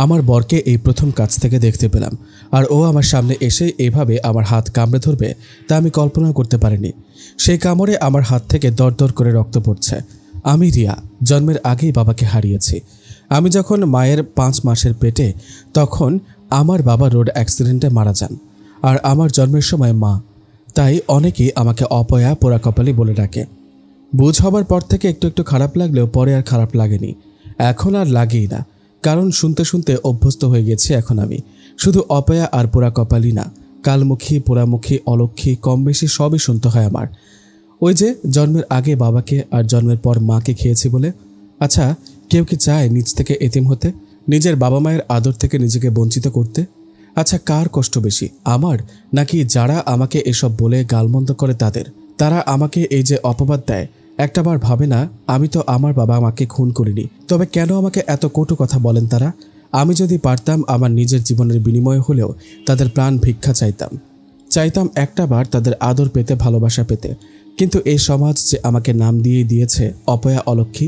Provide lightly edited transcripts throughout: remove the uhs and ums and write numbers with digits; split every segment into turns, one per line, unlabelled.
আমার বরকে এই প্রথম কাছ থেকে দেখতে পেলাম, আর ও আমার সামনে এসে এভাবে আমার হাত কামড়ে ধরবে তা আমি কল্পনা করতে পারিনি। সেই কামড়ে আমার হাত থেকে দরদর করে রক্ত পড়ছে। আমি রিয়া, জন্মের আগেই বাবাকে হারিয়েছি। আমি যখন মায়ের 5 মাসের পেটে, তখন আমার বাবা রোড অ্যাক্সিডেন্টে মারা যান, আর আমার জন্মের সময় মা। তাই অনেকেই আমাকে অপয়া পোড়া কপালি বলে ডাকে। বুঝ হবার পর থেকে একটু একটু খারাপ লাগলেও পরে আর খারাপ লাগেনি, এখন আর লাগেই না, কারণ শুনতে শুনতে অভ্যস্ত হয়ে গেছি এখন আমি। শুধু অপয়া আর পোড়া কপালই না, কালমুখী, পোড়ামুখী, অলক্ষী, কম বেশি সবই শুনতে হয় আমার। ওই যে জন্মের আগে বাবাকে আর জন্মের পর মাকে খেয়েছি বলে। আচ্ছা, কেউ কি চায় নিজ থেকে এতিম হতে, নিজের বাবা মায়ের আদর থেকে নিজেকে বঞ্চিত করতে? আচ্ছা, কার কষ্ট বেশি, আমার নাকি যারা আমাকে এসব বলে গালমন্দ করে তাদের? তারা আমাকে এই যে অপবাদ দেয়, একটাবার ভাবে না আমি তো আমার বাবা মাকে খুন করিনি, তবে কেন আমাকে এত কটু কথা বলেন তারা? আমি যদি পারতাম আমার নিজের জীবনের বিনিময়ে হলেও তাদের প্রাণ ভিক্ষা চাইতাম একটাবার তাদের আদর পেতে, ভালোবাসা পেতে। কিন্তু এই সমাজ যে আমাকে নাম দিয়ে দিয়েছে অপয়া, অলক্ষী,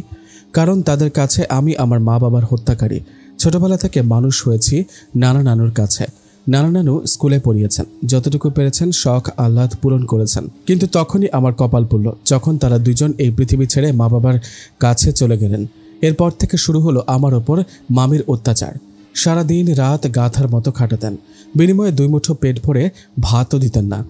কারণ তাদের কাছে আমি আমার মা বাবার হত্যাকারী। ছোটবেলা থেকে মানুষ হয়েছি নানা নানুর কাছে। নানা নানু স্কুলে পড়িয়েছেন, যতটুকু পেরেছেন শখ আহ্লাদ পূরণ করেছেন। কিন্তু তখনই আমার কপাল পুড়ল যখন তারা দুজন এই পৃথিবী ছেড়ে মা বাবার কাছে চলে গেলেন। এরপর থেকে শুরু হলো আমার ওপর মামির অত্যাচার। সারাদিন রাত গাধার মতো খাটাতেন, বিনিময়ে 2 মুঠো পেট ভরে ভাতও দিতেন না।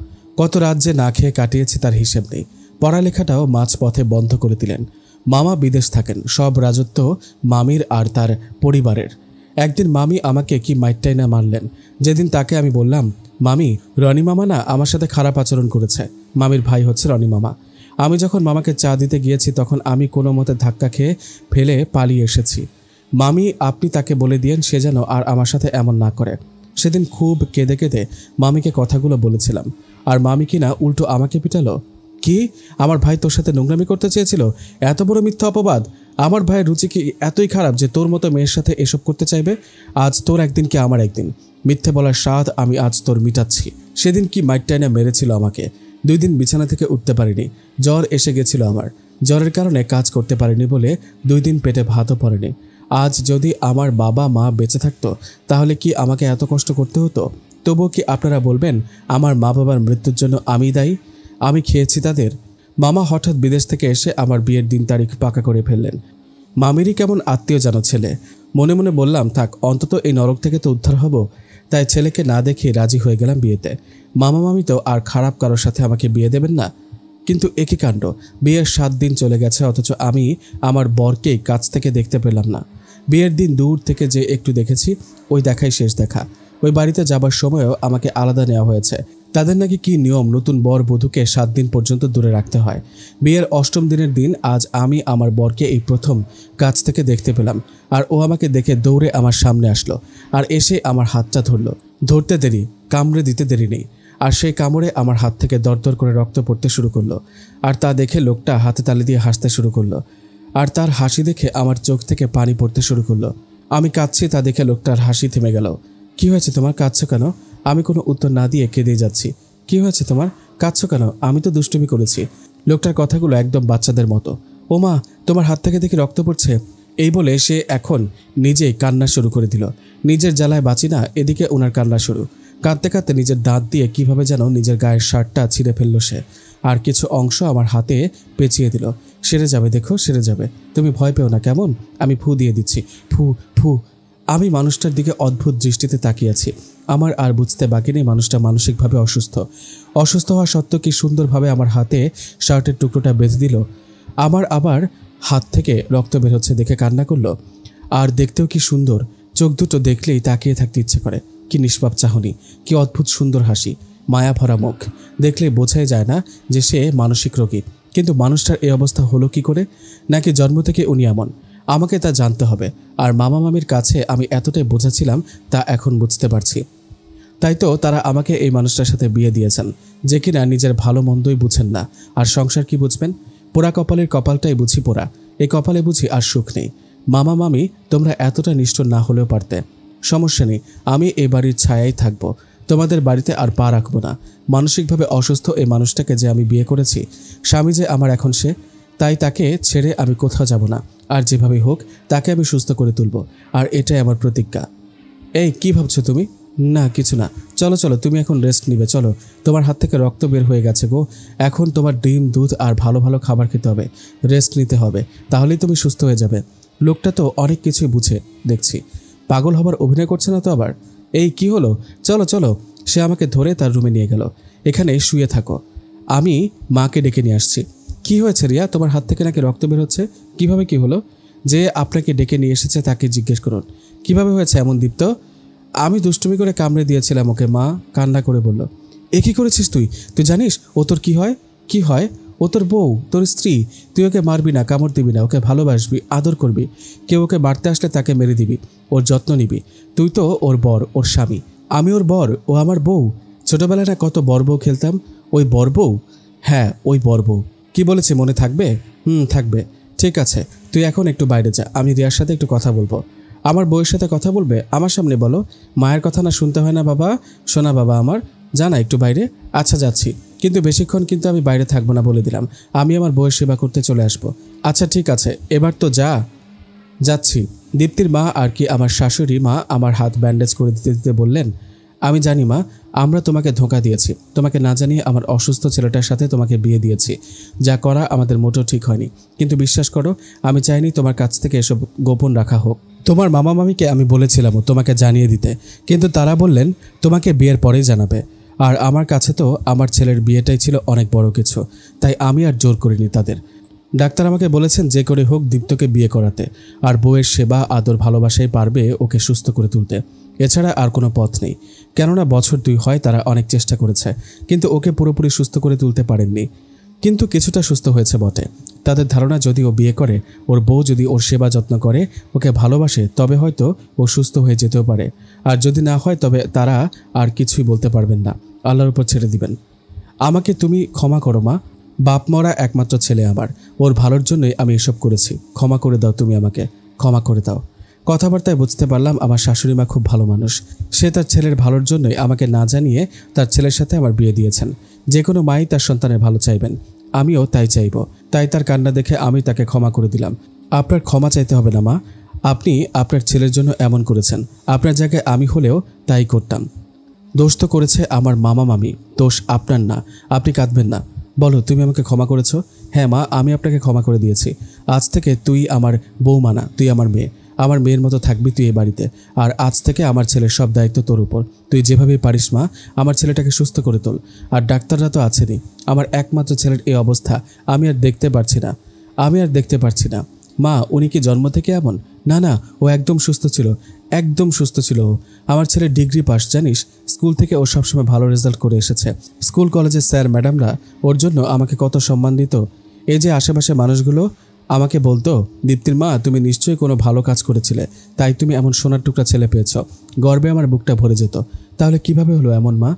কত রাত যে না খেয়ে কাটিয়েছি তার হিসেব নেই। পড়ালেখাটাও মাঝপথে বন্ধ করে দিলেন। মামা বিদেশ থাকেন, সব রাজত্ব মামির আর তার পরিবারের। একদিন মামি আমাকে কি মাইটটাই না মারলেন, যেদিন তাকে আমি বললাম, মামি, রনি মামা না আমার সাথে খারাপ আচরণ করেছে। মামির ভাই হচ্ছে রনি মামা। আমি যখন মামাকে চা দিতে গিয়েছি তখন আমি কোনো মতে ধাক্কা খেয়ে ফেলে পালিয়ে এসেছি। মামি, আপনি তাকে বলে দিয়েন সে যেন আর আমার সাথে এমন না করে। সেদিন খুব কেঁদে কেঁদে মামিকে কথাগুলো বলেছিলাম, আর মামি কিনা উল্টো আমাকে পিটালো। কি, আমার ভাই তোর সাথে নোংরামি করতে চেয়েছিল? এত বড় মিথ্যা অপবাদ! আমার ভাইয়ের রুচি কি এতই খারাপ যে তোর মতো মেয়ের সাথে এসব করতে চাইবে? আজ তোর একদিন কি আমার একদিন। মিথ্যে বলার স্বাদ আমি আজ তোর মিটাচ্ছি। সেদিন কি মাইক টাইনা মেরেছিল আমাকে। 2 দিন বিছানা থেকে উঠতে পারিনি, জ্বর এসে গেছিল আমার। জ্বরের কারণে কাজ করতে পারিনি বলে 2 দিন পেটে ভাতও পড়েনি। আজ যদি আমার বাবা মা বেঁচে থাকতো তাহলে কি আমাকে এত কষ্ট করতে হতো? তবুও কি আপনারা বলবেন আমার মা বাবার মৃত্যুর জন্য আমি দায়ী? আমি খেয়েছি তাদের? মামা হঠাৎ বিদেশ থেকে এসে আমার বিয়ের দিন তারিখ পাকা করে ফেললেন। মামিরই কেমন আত্মীয় যেন ছেলে। মনে মনে বললাম, থাক, অন্তত এই নরক থেকে তো উদ্ধার হব। তাই ছেলেকে না দেখে রাজি হয়ে গেলাম বিয়েতে। মামা মামি তো আর খারাপ কারোর সাথে আমাকে বিয়ে দেবেন না। কিন্তু একই কাণ্ড, বিয়ের 7 দিন চলে গেছে অথচ আমি আমার বরকেই কাছ থেকে দেখতে পেলাম না। বিয়ের দিন দূর থেকে যে একটু দেখেছি, ওই দেখাই শেষ দেখা। ওই বাড়িতে যাবার সময়ও আমাকে আলাদা নেওয়া হয়েছে। তাদের নাকি কি নিয়ম, নতুন বর বধূকে 7 দিন পর্যন্ত দূরে রাখতে হয়। বিয়ের 8ম দিনের দিন আজ আমি আমার বরকে এই প্রথম কাছ থেকে দেখতে পেলাম, আর ও আমাকে দেখে দৌড়ে আমার সামনে আসলো, আর এসে আমার হাতটা ধরলো। ধরতে দেরি, কামড়ে দিতে দেরি নেই। আর সেই কামড়ে আমার হাত থেকে দরদর করে রক্ত পড়তে শুরু করলো। আর তা দেখে লোকটা হাতে তালি দিয়ে হাসতে শুরু করলো, আর তার হাসি দেখে আমার চোখ থেকে পানি পড়তে শুরু করলো। আমি কাঁদছি তা দেখে লোকটার হাসি থেমে গেল। কি হয়েছে তোমার, কাঁদছো কেন? আমি কোনো উত্তর না দিয়ে কেঁদে যাচ্ছি। কি হয়েছে তোমার, কাঁদছো কেন? আমি তো দুষ্টুমি করেছি। লোকটার কথাগুলো একদম বাচ্চাদের মতো। ও মা, তোমার হাত থেকে দেখি রক্ত পড়ছে। এই বলে সে এখন নিজেই কান্না শুরু করে দিল। নিজের জ্বালায় বাঁচি না, এদিকে ওনার কান্না শুরু। কাঁদতে কাঁদতে নিজের দাঁত দিয়ে কিভাবে যেন নিজের গায়ের শার্টটা ছিঁড়ে ফেলল সে, আর কিছু অংশ আমার হাতে পেঁচিয়ে দিল। সেরে যাবে, দেখো সেরে যাবে, তুমি ভয় পেও না কেমন? আমি ফু দিয়ে দিচ্ছি, ফু ফু। আমি মানুষটার দিকে অদ্ভুত দৃষ্টিতে তাকিয়েছি। আমার আর বুঝতে বাকি নেই মানুষটা মানসিকভাবে অসুস্থ হওয়া সত্ত্বেও কি সুন্দরভাবে আমার হাতে শার্টের টুকরোটা বেঁধে দিল। আমার আবার হাত থেকে রক্ত বের হচ্ছে দেখে কান্না করলো। আর দেখতেও কি সুন্দর, চোখ দুটো দেখলেই তাকিয়ে থাকতে ইচ্ছে করে। কি নিষ্পাপ চাহনি, কি অদ্ভুত সুন্দর হাসি, মায়া ভরা মুখ। দেখলে বোঝাই যায় না যে সে মানসিক রোগী। কিন্তু মানুষটার এই অবস্থা হলো কি করে? নাকি জন্ম থেকে উনি এমন? আমাকে তা জানতে হবে। আর মামা মামির কাছে আমি এতটাই বোঝাছিলাম তা এখন বুঝতে পারছি। তাই তো তারা আমাকে এই মানুষটার সাথে বিয়ে দিয়েছেন, যে কিনা নিজের ভালো মন্দই বুঝেন না। আর সংসার কি বুঝবেন? পোড়া কপালের কপালটাই বুঝি পোড়া, এই কপালে বুঝি আর সুখ নেই। মামা মামি, তোমরা এতটা নিষ্ঠুর না হলেও পারতে। সমস্যা নেই, আমি এই বাড়ির ছায়াই থাকবো, তোমাদের বাড়িতে আর পা রাখবো না। মানসিকভাবে অসুস্থ এই মানুষটাকে যে আমি বিয়ে করেছি, স্বামী যে আমার এখন সে, তাই তাকে ছেড়ে আমি কোথাও যাব না। আর যেভাবে হোক তাকে আমি সুস্থ করে তুলব, আর এটাই আমার প্রতিজ্ঞা। এই কি ভাবছো তুমি? না কিছু না, চলো চলো, তুমি এখন রেস্ট নিবে, চলো। তোমার হাত থেকে রক্ত বের হয়ে গেছে গো, এখন তোমার ডিম দুধ আর ভালো ভালো খাবার খেতে হবে, রেস্ট নিতে হবে, তাহলেই তুমি সুস্থ হয়ে যাবে। লোকটা তো অনেক কিছুই বুঝে দেখছি, পাগল হবার অভিনয় করছে না তো আবার। এই কি হলো, চলো চলো। সে আমাকে ধরে তার রুমে নিয়ে গেল। এখানে শুয়ে থাকো, আমি মাকে ডেকে নিয়ে আসছি। কি হয়েছে রিয়া, তোমার হাত থেকে নাকি রক্ত বের হচ্ছে? কিভাবে কি হলো? যে আপনাকে ডেকে নিয়ে এসেছে তাকে জিজ্ঞেস করুন কিভাবে হয়েছে এমন। দীপ্ত, আমি দুষ্টুমি করে কামড়ে দিয়েছিলাম ওকে, মা কান্না করে বলল। এ কি করেছিস তুই? তুই জানিস ও তোর কি হয়? কি হয়? ও তোর বউ, তোর স্ত্রী। তুই ওকে মারবি না, কামড় দিবি না, ওকে ভালোবাসবি, আদর করবি। কেউ ওকে মারতে আসলে তাকে মেরে দিবি, ওর যত্ন নিবি। তুই তো ওর বর, ওর স্বামী। আমি ওর বর, ও আমার বউ। ছোটবেলায় না কত বর বউ খেলতাম, ওই বর বউ। হ্যাঁ ওই বর বউ। কি বলেছি মনে থাকবে? থাকবে। ঠিক আছে, তুই এখন একটু বাইরে যা, আমি রিয়ার সাথে একটু কথা বলবো। আমার বউয়ের সাথে কথা বলবে? আমার সামনে বলো। মায়ের কথা না শুনতে হয় না বাবা? শোনা বাবা আমার, জানা একটু বাইরে। আচ্ছা যাচ্ছি, কিন্তু বেশিক্ষণ কিন্তু আমি বাইরে থাকবো না বলে দিলাম। আমি আমার বউয়ের সেবা করতে চলে আসবো। আচ্ছা ঠিক আছে, এবার তো যা। যাচ্ছি। দীপ্তির মা আর কি আমার শাশুড়ি মা আমার হাত ব্যান্ডেজ করে দিতে দিতে বললেন, আমি জানি মা, আমরা তোমাকে ধোঁকা দিয়েছি, তোমাকে না জানিয়ে আমার অসুস্থ ছেলেটার সাথে তোমাকে বিয়ে দিয়েছি। যা করা আমাদের মোটেও ঠিক হয়নি, কিন্তু বিশ্বাস করো আমি চাইনি তোমার কাছ থেকে এসব গোপন রাখা হোক। তোমার মামা মামিকে আমি বলেছিলাম তোমাকে জানিয়ে দিতে, কিন্তু তারা বললেন তোমাকে বিয়ের পরেই জানাবে। আর আমার কাছে তো আমার ছেলের বিয়েটাই ছিল অনেক বড় কিছু, তাই আমি আর জোর করিনি তাদের। ডাক্তার আমাকে বলেছেন যে করে হোক দীপ্তকে বিয়ে করাতে, আর বউয়ের সেবা আদর ভালোবাসাই পারবে ওকে সুস্থ করে তুলতে। এছাড়া আর কোনো পথ নেই, কেননা বছর 2 হয় তারা অনেক চেষ্টা করেছে, কিন্তু ওকে পুরোপুরি সুস্থ করে তুলতে পারেননি। কিন্তু কিছুটা সুস্থ হয়েছে বটে। তাদের ধারণা যদি ও বিয়ে করে, ওর বউ যদি ওর সেবা যত্ন করে, ওকে ভালোবাসে, তবে হয়তো ও সুস্থ হয়ে যেতেও পারে। আর যদি না হয় তবে তারা আর কিছুই বলতে পারবেন না, আল্লাহর উপর ছেড়ে দিবেন। আমাকে তুমি ক্ষমা করো মা, বাপ মরা একমাত্র ছেলে আমার, ওর ভালোর জন্যই আমি এসব করেছি, ক্ষমা করে দাও, তুমি আমাকে ক্ষমা করে দাও। কথাবার্তায় বুঝতে পারলাম আমার শাশুড়ি মা খুব ভালো মানুষ। সে তার ছেলের ভালোর জন্যই আমাকে না জানিয়ে তার ছেলের সাথে আমার বিয়ে দিয়েছেন। যে কোনো মাই তার সন্তানের ভালো চাইবেন, আমিও তাই চাইব। তাই তার কান্না দেখে আমি তাকে ক্ষমা করে দিলাম। আপনার ক্ষমা চাইতে হবে না মা, আপনি আপনার ছেলের জন্য এমন করেছেন, আপনার জায়গায় আমি হলেও তাই করতাম। দোষ তো করেছে আমার মামা মামি, দোষ আপনার না, আপনি কাঁদবেন না। বলো তুমি আমাকে ক্ষমা করেছো? হ্যাঁ মা, আমি আপনাকে ক্ষমা করে দিয়েছি। আজ থেকে তুই আমার বৌমা না, তুই আমার মেয়ে। আমার মেয়ের মতো থাকবি তুই এই বাড়িতে। আর আজ থেকে আমার ছেলের সব দায়িত্ব তোর উপর। তুই যেভাবে পারিস মা, আমার ছেলেটাকে সুস্থ করে তোল। আর ডাক্তাররা তো আছেনই। আমার একমাত্র ছেলের এই অবস্থা আমি আর দেখতে পারছি না। মা, উনি কি জন্ম থেকে এমন? না না, ও একদম সুস্থ ছিল, একদম সুস্থ ছিল ও। আমার ছেলে ডিগ্রি পাস, জানিস? স্কুল থেকে ও সবসময় ভালো রেজাল্ট করে এসেছে। স্কুল কলেজের স্যার ম্যাডামরা ওর জন্য আমাকে কত সম্মান দিত। এই যে আশেপাশে মানুষগুলো আমাকে বলতো, দীপ্তির মা তুমি নিশ্চয়ই কোনো ভালো কাজ করেছিলে, তাই তুমি এমন সোনার টুকরা ছেলে পেয়েছ। গর্বে আমার বুকটা ভরে যেত। তাহলে কিভাবে হলো এমন মা?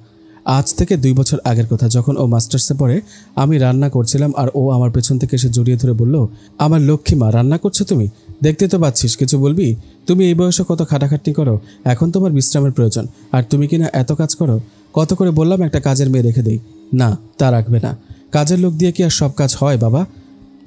আজ থেকে 2 বছর আগের কথা, যখন ও মাস্টার্সে পড়ে, আমি রান্না করছিলাম আর ও আমার পেছন থেকে এসে জড়িয়ে ধরে বলল, আমার লক্ষ্মী মা, রান্না করছো তুমি? দেখতে তো পাচ্ছিস, কিছু বলবি? তুমি এই বয়সে কত খাটাখাটনি করো, এখন তোমার বিশ্রামের প্রয়োজন, আর তুমি কিনা এত কাজ করো। কত করে বললাম একটা কাজের মেয়ে রেখে দেই, না তা রাখবে না। কাজের লোক দিয়ে কি আর সব কাজ হয় বাবা?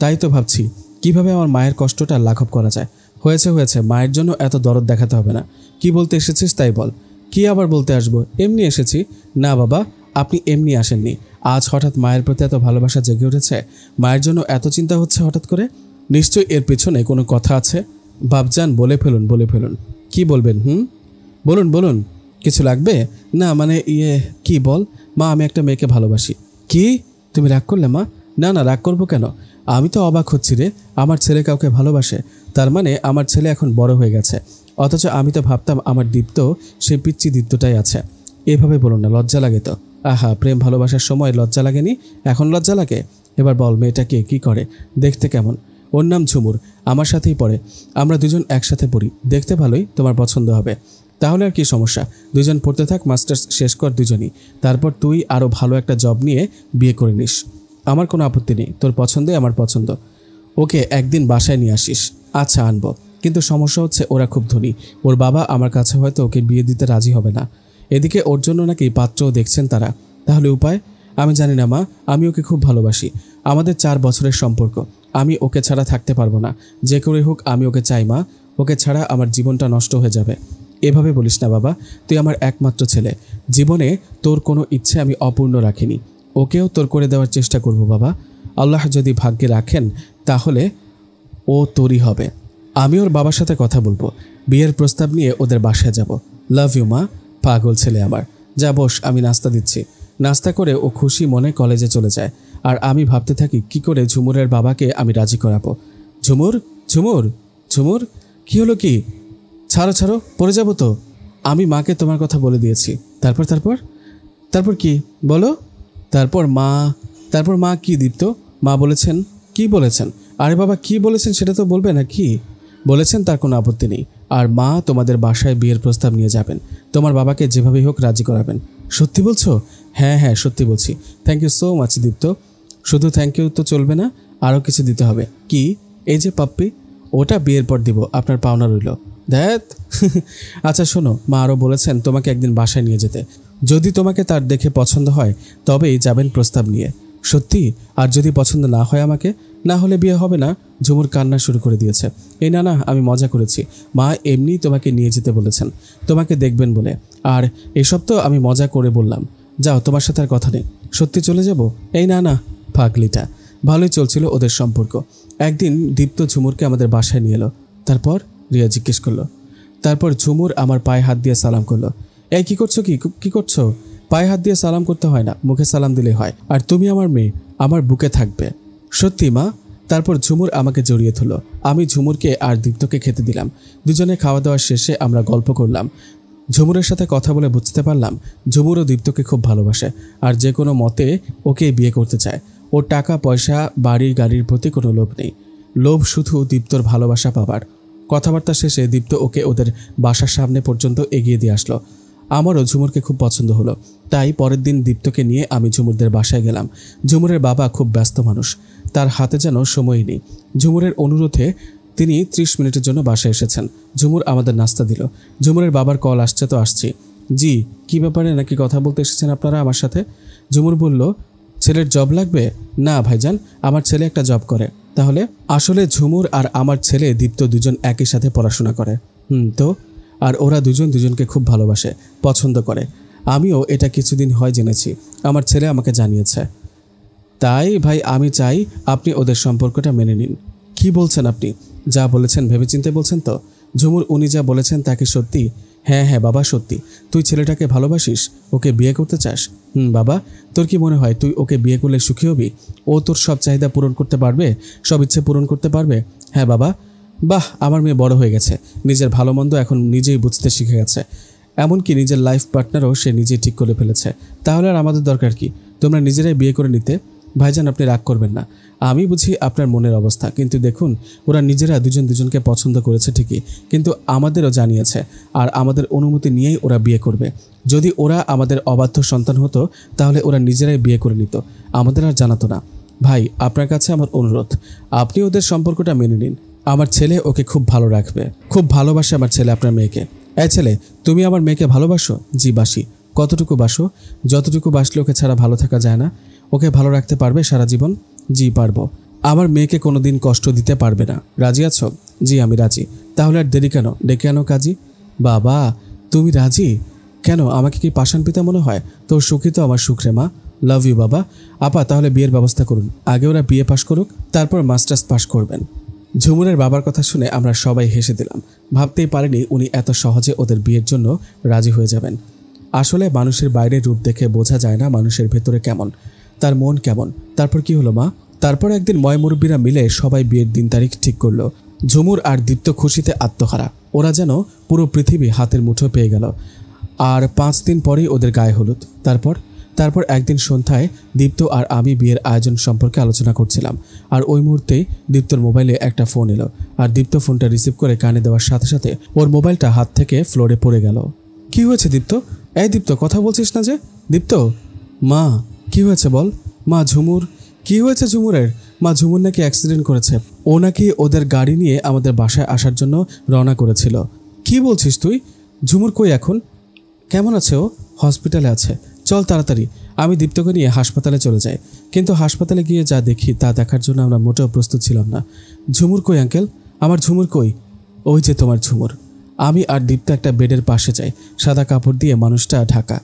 তাই তো ভাবছি কিভাবে আমার মায়ের কষ্টটা লাঘব করা যায়। হয়েছে, মায়ের জন্য এত দরদ দেখাতে হবে না। কি বলতে এসেছিস তাই বল। কি আবার বলতে আসবো, এমনি এসেছি। না বাবা, আপনি এমনি আসেননি। আজ হঠাৎ মায়ের প্রতি এত ভালোবাসা জেগে উঠেছে, মায়ের জন্য এত চিন্তা হচ্ছে হঠাৎ করে। নিশ্চয়ই এর পেছনে কোনো কথা আছে। বাপজান, বলে ফেলুন। কি বলবেন? বলুন। কিছু লাগবে? না মানে কি বল। মা, আমি একটা মেয়েকে ভালোবাসি। কি? তুমি রাগ করলে মা? না রাগ করবো কেন? আমি তো অবাক হচ্ছি রে, আমার ছেলে কাউকে ভালোবাসে, তার মানে আমার ছেলে এখন বড় হয়ে গেছে। অথচ আমি তো ভাবতাম আমার দীপ্ত সেই পিচ্চি দীপ্তটাই আছে। এভাবে বলুন না, লজ্জা লাগে তো। আহা, প্রেম ভালোবাসার সময় লজ্জা লাগেনি, এখন লজ্জা লাগে? এবার বল, মেয়েটাকে কি করে, দেখতে কেমন? ওর নাম ঝুমুর, আমার সাথেই পড়ে, আমরা দুজন একসাথে পড়ি। দেখতে ভালোই, তোমার পছন্দ হবে। তাহলে আর কি সমস্যা, দুজন পড়তে থাক, মাস্টার্স শেষ কর দুজনই, তারপর তুই আরও ভালো একটা জব নিয়ে বিয়ে করে নিস। আমার কোনো আপত্তি নেই, তোর পছন্দে আমার পছন্দ। ওকে একদিন বাসায় নিয়ে আসিস। আচ্ছা আনবো, কিন্তু সমস্যা হচ্ছে ওরা খুব ধনী, ওর বাবা আমার কাছে হয়তো ওকে বিয়ে দিতে রাজি হবে না। এদিকে ওর জন্য নাকি পাত্রও দেখছেন তারা। তাহলে উপায়? আমি জানি না মা, আমি ওকে খুব ভালোবাসি। আমাদের 4 বছরের সম্পর্ক, আমি ওকে ছাড়া থাকতে পারবো না। যে করে হোক আমি ওকে চাই মা, ওকে ছাড়া আমার জীবনটা নষ্ট হয়ে যাবে। এভাবে বলিস না বাবা, তুই আমার একমাত্র ছেলে। জীবনে তোর কোনো ইচ্ছে আমি অপূর্ণ রাখিনি। ওকেও তোর করে দেওয়ার চেষ্টা করব বাবা। আল্লাহ যদি ভাগ্যে রাখেন তাহলে ও তোরই হবে। আমি ওর বাবার সাথে কথা বলবো, বিয়ের প্রস্তাব নিয়ে ওদের বাসায় যাব। লাভ ইউ মা। পাগল ছেলে আমার। যা বস, আমি নাস্তা দিচ্ছি। নাস্তা করে ও খুশি মনে কলেজে চলে যায়। আর আমি ভাবতে থাকি কি করে ঝুমুরের বাবাকে আমি রাজি করাবো। ঝুমুর, ঝুমুর, ঝুমুর, কি হলো কি? ছাড়ো ছাড়ো, পড়ে যাবো তো। আমি মাকে তোমার কথা বলে দিয়েছি। তারপর তারপর তারপর কি বলো? তারপর মা কি দীপ্ত? মা বলেছেন? কি বলেছেন? আরে বাবা, কি বলেছেন সেটা তো বলবে না? কি বলেছেন তার কোনো আপত্তি নেই। আর মা তোমাদের বাসায় বিয়ের প্রস্তাব নিয়ে যাবেন। তোমার বাবাকে যেভাবেই হোক রাজি করাবেন। সত্যি বলছো? হ্যাঁ হ্যাঁ, সত্যি বলছি। থ্যাংক ইউ সো মাচ দীপ্ত। শুধু থ্যাংক ইউ তো চলবে না, আরও কিছু দিতে হবে। কি? এই যে পাপ্পি, ওটা বিয়ের পর দিব, আপনার পাওনা রইল। ধ্যাত। আচ্ছা শোনো, মা আরও বলেছেন তোমাকে একদিন বাসায় নিয়ে যেতে। যদি তোমাকে তার দেখে পছন্দ হয় তবেই যাবেন প্রস্তাব নিয়ে। সত্যি? আর যদি পছন্দ না হয় আমাকে? না হলে বিয়ে হবে না। ঝুমুর কান্না শুরু করে দিয়েছে। এই না না, আমি মজা করেছি। মা এমনি তোমাকে নিয়ে যেতে বলেছেন, তোমাকে দেখবেন বলে। আর এসব তো আমি মজা করে বললাম। যাও, তোমার সাথে আর কথা নেই। সত্যি চলে যাব? এই না না, পাগলিটা। ভালোই চলছিল ওদের সম্পর্ক। একদিন দীপ্ত ঝুমুরকে আমাদের বাসায় নিয়ে এলো। তারপর? রিয়া জিজ্ঞেস করলো। তারপর ঝুমুর আমার পায়ে হাত দিয়ে সালাম করলো। এই কি করছো? কি করছো? পায়ে হাত দিয়ে সালাম করতে হয় না, মুখে সালাম দিলে হয়। আর তুমি আমার মেয়ে, আমার বুকে থাকবে। সত্যি মা? তারপর ঝুমুর আমাকে জড়িয়ে ধরলো। আমি ঝুমুরকে আর দীপ্তকে খেতে দিলাম। দুজনে খাওয়া দাওয়ার শেষে আমরা গল্প করলাম। ঝুমুরের সাথে কথা বলে বুঝতে পারলাম ঝুমুরও দীপ্তকে খুব ভালোবাসে আর যে কোনো মতে ওকে বিয়ে করতে চায়। ওর টাকা পয়সা, বাড়ি গাড়ির প্রতি কোনো লোভ নেই। লোভ শুধু দীপ্তর ভালোবাসা পাবার। কথাবার্তা শেষে দীপ্ত ওকে ওদের বাসার সামনে পর্যন্ত এগিয়ে দিয়ে আসলো। আমারও ঝুমুরকে খুব পছন্দ হলো। তাই পরের দিন দীপ্তকে নিয়ে আমি ঝুমুরদের বাসায় গেলাম। ঝুমুরের বাবা খুব ব্যস্ত মানুষ, তার হাতে যেন সময়ই নেই। ঝুমুরের অনুরোধে তিনি 30 মিনিটের জন্য বাসায় এসেছেন। ঝুমুর আমাদের নাস্তা দিল। ঝুমুরের বাবার কল আসছে তো আসছি। জি, কি ব্যাপারে নাকি কথা বলতে এসেছেন আপনারা আমার সাথে? ঝুমুর বলল, ছেলের জব লাগবে? না ভাইজান, আমার ছেলে একটা জব করে। তাহলে? আসলে ঝুমুর আর আমার ছেলে দীপ্ত দুজন একই সাথে পড়াশোনা করে। তো? আর ওরা দুজন দুজনকে খুব ভালোবাসে, পছন্দ করে। আমিও এটা কিছুদিন হয় জেনেছি, আমার ছেলে আমাকে জানিয়েছে। তাই ভাই আমি চাই আপনি ওদের সম্পর্কটা মেনে নিন। কি বলছেন আপনি? যা বলেছেন ভেবেচিন্তে বলছেন তো? ঝুমুর, উনি যা বলেছেন তা কি সত্যি? হ্যাঁ হ্যাঁ বাবা, সত্যি। তুই ছেলেটাকে ভালোবাসিস, ওকে বিয়ে করতে চাস? বাবা, তোর কি মনে হয় তুই ওকে বিয়ে করলে সুখী হবি? ও তোর সব চাহিদা পূরণ করতে পারবে, সব ইচ্ছে পূরণ করতে পারবে? হ্যাঁ বাবা। বাহ, আমার মেয়ে বড় হয়ে গেছে, নিজের ভালো মন্দ এখন নিজেই বুঝতে শিখে গেছে। এমনকি নিজের লাইফ পার্টনারও সে নিজেই ঠিক করে ফেলেছে। তাহলে আর আমাদের দরকার কি? তোমরা নিজেরাই বিয়ে করে নিতে। ভাইজান আপনি রাগ করবেন না, আমি বুঝি আপনার মনের অবস্থা, কিন্তু দেখুন ওরা নিজেরা দুজন দুজনকে পছন্দ করেছে ঠিকই, কিন্তু আমাদেরও জানিয়েছে আর আমাদের অনুমতি নিয়েই ওরা বিয়ে করবে। যদি ওরা আমাদের অবাধ্য সন্তান হতো তাহলে ওরা নিজেরাই বিয়ে করে নিত, আমাদের আর জানাতো না। ভাই, আপনার কাছে আমার অনুরোধ, আপনি ওদের সম্পর্কটা মেনে নিন। আমার ছেলে ওকে খুব ভালো রাখবে, খুব ভালোবাসে আমার ছেলে আপনার মেয়েকে। এই ছেলে, তুমি আমার মেয়েকে ভালোবাসো? জি বাসি। কতটুকু বাসো? যতটুকু বাসলে ওকে ছাড়া ভালো থাকা যায় না। ওকে ভালো রাখতে পারবে সারা জীবন? জি পারবো। আমার মেয়েকে কোনোদিন কষ্ট দিতে পারবে না, রাজি আছো? জি আমি রাজি। তাহলে আর দেরি কেন, ডেকে আনো কাজী। বাবা, তুমি রাজি? কেন, আমাকে কি পাষাণ পিতা মনে হয়? তোর সুখী তো আমার সুখ রে মা। লাভ ইউ বাবা। আপা তাহলে বিয়ের ব্যবস্থা করুন, আগে ওরা বিয়ে পাশ করুক, তারপর মাস্টার্স পাশ করবেন। ঝুমুরের বাবার কথা শুনে আমরা সবাই হেসে দিলাম। ভাবতেই পারিনি উনি এত সহজে ওদের বিয়ের জন্য রাজি হয়ে যাবেন। আসলে মানুষের বাইরের রূপ দেখে বোঝা যায় না মানুষের ভেতরে কেমন, তার মন কেমন। তারপর কি হলো মা? তারপর একদিন ময়মুরব্বীরা মিলে সবাই বিয়ের দিন তারিখ ঠিক করলো। ঝুমুর আর দীপ্ত খুশিতে আত্মহারা, ওরা যেন পুরো পৃথিবী হাতের মুঠো পেয়ে গেল। আর 5 দিন পরেই ওদের গায়ে হলুদ। তারপর একদিন সন্ধ্যায় দীপ্ত আর আমি বিয়ের আয়োজন সম্পর্কে আলোচনা করছিলাম। আর ওই মুহূর্তেই দীপ্তর মোবাইলে একটা ফোন এলো। আর দীপ্ত ফোনটা রিসিভ করে কানে দেওয়ার সাথে সাথে ওর মোবাইলটা হাত থেকে ফ্লোরে পড়ে গেল। কি হয়েছে দীপ্ত? এই দীপ্ত, কথা বলছিস না যে? দীপ্ত, মা কি হয়েছে বল? মা ঝুমুর। কি হয়েছে ঝুমুরের? মা ঝুমুর নাকি অ্যাক্সিডেন্ট করেছে। ও নাকি ওদের গাড়ি নিয়ে আমাদের বাসায় আসার জন্য রওনা করেছিল। কি বলছিস তুই? ঝুমুর কই এখন? কেমন আছে ও? হসপিটালে আছে। চল তাড়াতাড়ি, আমি দীপ্তকে নিয়ে হাসপাতালে চলে যাই। কিন্তু হাসপাতালে গিয়ে যা দেখি তা দেখার জন্য আমরা মোটেও প্রস্তুত ছিলাম না। ঝুমুর কই আঙ্কেল? আমার ঝুমুর কই? ওই যে তোমার ঝুমুর। আমি আর দীপ্ত একটা বেডের পাশে যাই। সাদা কাপড় দিয়ে মানুষটা ঢাকা,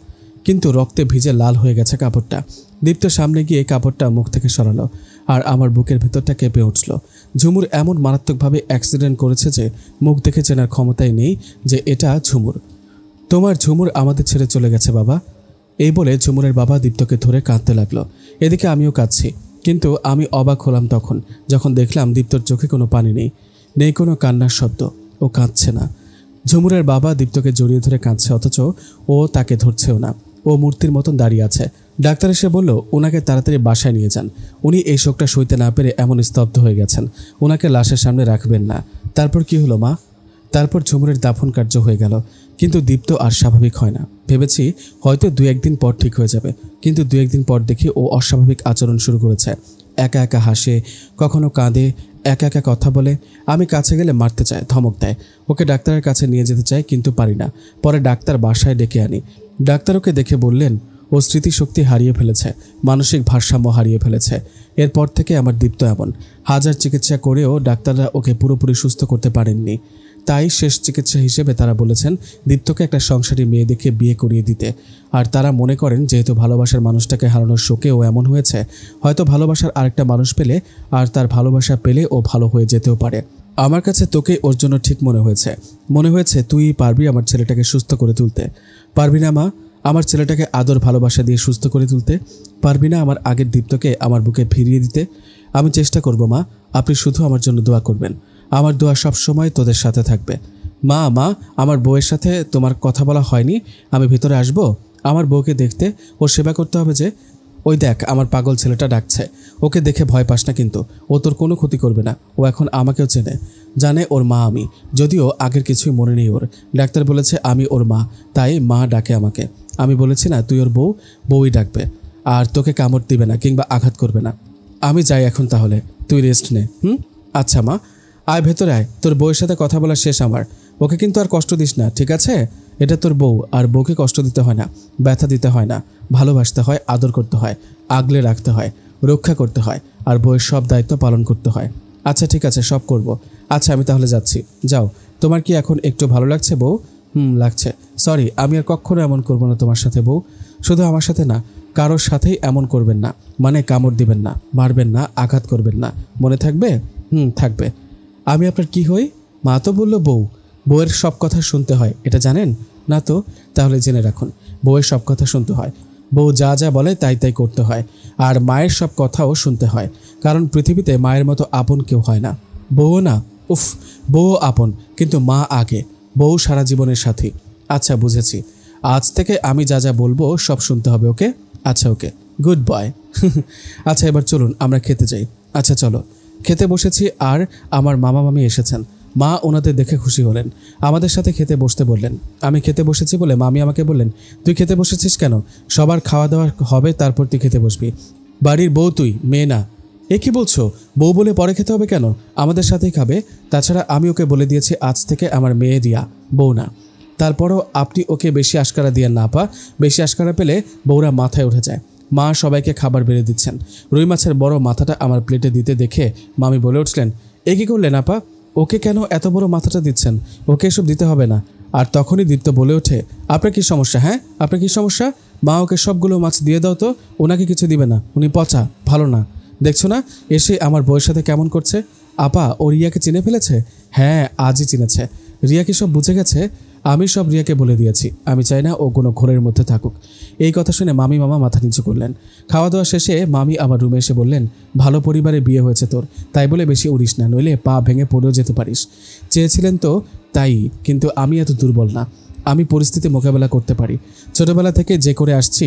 কিন্তু রক্তে ভিজে লাল হয়ে গেছে কাপড়টা। দীপ্ত সামনে গিয়ে কাপড়টা মুখ থেকে সরালো আর আমার বুকের ভেতরটা কেঁপে উঠল। ঝুমুর এমন মারাত্মকভাবে অ্যাক্সিডেন্ট করেছে যে মুখ দেখে চেনার ক্ষমতাই নেই যে এটা ঝুমুর। তোমার ঝুমুর আমাদের ছেড়ে চলে গেছে বাবা। এই বলে ঝুমুরের বাবা দীপ্তকে ধরে কাঁদতে লাগলো। এদিকে আমিও কাঁদছি, কিন্তু আমি অবাক হলাম যখন দেখলাম দীপ্তর চোখে কোনো পানি নেই কোনো কান্নার শব্দ। ও কাঁদছে না। ঝুমুরের বাবা দীপ্তকে জড়িয়ে ধরে কাঁদছে, অথচ ও তাকে ধরছেও না। ও মূর্তির মতন দাঁড়িয়ে আছে। ডাক্তার এসে বলল ওনাকে তাড়াতাড়ি বাসায় নিয়ে যান। উনি এই শোকটা সইতে না পেরে এমন স্তব্ধ হয়ে গেছেন, ওনাকে লাশের সামনে রাখবেন না। তারপর কি হলো মা? তারপর ঝুমুরের দাফন কার্য হয়ে গেল, কিন্তু দীপ্ত আর স্বাভাবিক হয় না। ভেবেছি হয়তো 2-1 দিন পর ঠিক হয়ে যাবে, কিন্তু 2-1 দিন পর দেখি ও অস্বাভাবিক আচরণ শুরু করেছে। একা একা হাসে, কখনো কাঁদে, একা একা কথা বলে। আমি কাছে গেলে মারতে চায়, ধমক দেয়। ওকে ডাক্তারের কাছে নিয়ে যেতে চাই, কিন্তু পারি না। পরে ডাক্তার বাসায় ডেকে আনি। ডাক্তার ওকে দেখে বললেন ও স্মৃতিশক্তি হারিয়ে ফেলেছে, মানসিক ভারসাম্য হারিয়ে ফেলেছে। এরপর থেকে আমার দীপ্ত এমন। হাজার চিকিৎসা করেও ডাক্তাররা ওকে পুরোপুরি সুস্থ করতে পারেননি। তাই শেষ চিকিৎসা হিসেবে তারা বলেছেন দীপ্তকে একটা সংসারী মেয়ে দেখে বিয়ে করিয়ে দিতে। আর তারা মনে করেন যেহেতু ভালোবাসার মানুষটাকে হারানোর শোকে ও এমন হয়েছে, হয়তো ভালোবাসার আরেকটা মানুষ পেলে আর তার ভালোবাসা পেলে ও ভালো হয়ে যেতেও পারে। আমার কাছে তোকে ওর জন্য ঠিক মনে হয়েছে তুই পারবি আমার ছেলেটাকে সুস্থ করে তুলতে। পারবি না মা আমার ছেলেটাকে আদর ভালোবাসা দিয়ে সুস্থ করে তুলতে? পারবি না আমার আগের দীপ্তকে আমার বুকে ফিরিয়ে দিতে? আমি চেষ্টা করব মা, আপনি শুধু আমার জন্য দোয়া করবেন। আমার দোয়া সব সময় তোদের সাথে থাকবে। মা আমার বউয়ের সাথে তোমার কথা বলা হয়নি? আমি ভিতরে আসব আমার বউকে দেখতে, ওর সেবা করতে হবে যে। ওই দেখ আমার পাগল ছেলেটা ডাকছে, ওকে দেখে ভয় পাস না কিন্তু, ও তোর কোনো ক্ষতি করবে না। ও এখন আমাকেও জানে ওর মা আমি, যদিও আগের কিছুই মনে নেই ওর। ডাক্তার বলেছে আমি ওর মা, তাই মা ডাকে আমাকে। আমি বলেছি না তুই ওর বউই ডাকবে, আর তোকে কামড় দিবে না কিংবা আঘাত করবে না। আমি যাই এখন তাহলে, তুই রেস্ট নে। আচ্ছা মা, আয় ভেতরে আয়, তোর বউয়ের সাথে কথা বলা শেষ আমার। ওকে কিন্তু আর কষ্ট দিস না, ঠিক আছে? এটা তোর বউ, আর বউকে কষ্ট দিতে হয় না, ব্যথা দিতে হয় না। ভালোবাসতে হয়, আদর করতে হয়, আগলে রাখতে হয়, রক্ষা করতে হয়, আর বউয়ের সব দায়িত্ব পালন করতে হয়। আচ্ছা ঠিক আছে, সব করব। আচ্ছা আমি তাহলে যাচ্ছি। যাও। তোমার কি এখন একটু ভালো লাগছে বউ? লাগছে। সরি, আমি আর কখনো এমন করবো না তোমার সাথে বউ। শুধু আমার সাথে না, কারোর সাথেই এমন করবেন না। মানে কামড় দিবেন না, মারবেন না, আঘাত করবেন না। মনে থাকবে? থাকবে। আমি আপনার কি হই? মা তো বলল বউয়ের সব কথা শুনতে হয়, এটা জানেন না তো? তাহলে জেনে রাখুন, বউয়ের সব কথা শুনতে হয়। বউ যা যা বলে তাই তাই করতে হয়। আর মায়ের সব কথাও শুনতে হয়, কারণ পৃথিবীতে মায়ের মতো আপন কেউ হয় না। বউও না, উফ, বউও আপন, কিন্তু মা আগে। বউ সারা জীবনের সাথী। আচ্ছা বুঝেছি, আজ থেকে আমি যা যা বলবো সব শুনতে হবে, ওকে? আচ্ছা ওকে, গুড বয়। আচ্ছা এবার চলুন আমরা খেতে যাই। আচ্ছা চলো। খেতে বসেছি আর আমার মামা মামি এসেছেন। মা ওনাদের দেখে খুশি হলেন, আমাদের সাথে খেতে বসতে বললেন। আমি খেতে বসেছি বলে মামি আমাকে বললেন তুই খেতে বসেছিস কেন? সবার খাওয়া দাওয়া হবে, তারপর তুই খেতে বসবি। বাড়ির বউ তুই, মেয়ে না। এ কি বলছো? বউ বলে পরে খেতে হবে কেন? আমাদের সাথেই খাবে। তাছাড়া আমি ওকে বলে দিয়েছি আজ থেকে আমার মেয়ে রিয়া, বউ না। তারপরও আপনি ওকে বেশি আশকারা দিয়েন না আপা। বেশি আশকারা পেলে বউরা মাথায় উঠে যায়। মা সবাইকে খাবার বেড়ে দিচ্ছেন। রুই মাছের বড় মাথাটা আমার প্লেটে দিতে দেখে মামি বলে উঠলেন, এ কী করলেন আপা? ওকে কেন এত বড় মাথাটা দিচ্ছেন? ওকে এসব দিতে হবে না। আর তখনই দীপ্ত বলে ওঠে, আপনার কি সমস্যা? হ্যাঁ, আপনার কি সমস্যা? মা ওকে সবগুলো মাছ দিয়ে দাও তো, ওনাকে কিছু দিবে না, উনি পচা, ভালো না। দেখছো না এসে আমার বউয়ের সাথে কেমন করছে? আপা ও রিয়াকে চিনে ফেলেছে। হ্যাঁ আজই চিনেছে। রিয়া কি সব বুঝে গেছে? আমি সব রিয়াকে বলে দিয়েছি। আমি চাই না ও কোনো ঘোরের মধ্যে থাকুক। এই কথা শুনে মামি মামা মাথা নিচু করলেন। খাওয়া দাওয়া শেষে মামি আমার রুমে এসে বললেন, ভালো পরিবারে বিয়ে হয়েছে তোর, তাই বলে বেশি উড়িস না, নইলে পা ভেঙে পড়েও যেতে পারিস। চেয়েছিলেন তো তাই, কিন্তু আমি এত দুর্বল না। আমি পরিস্থিতি মোকাবেলা করতে পারি। ছোটবেলা থেকে যে করে আসছি,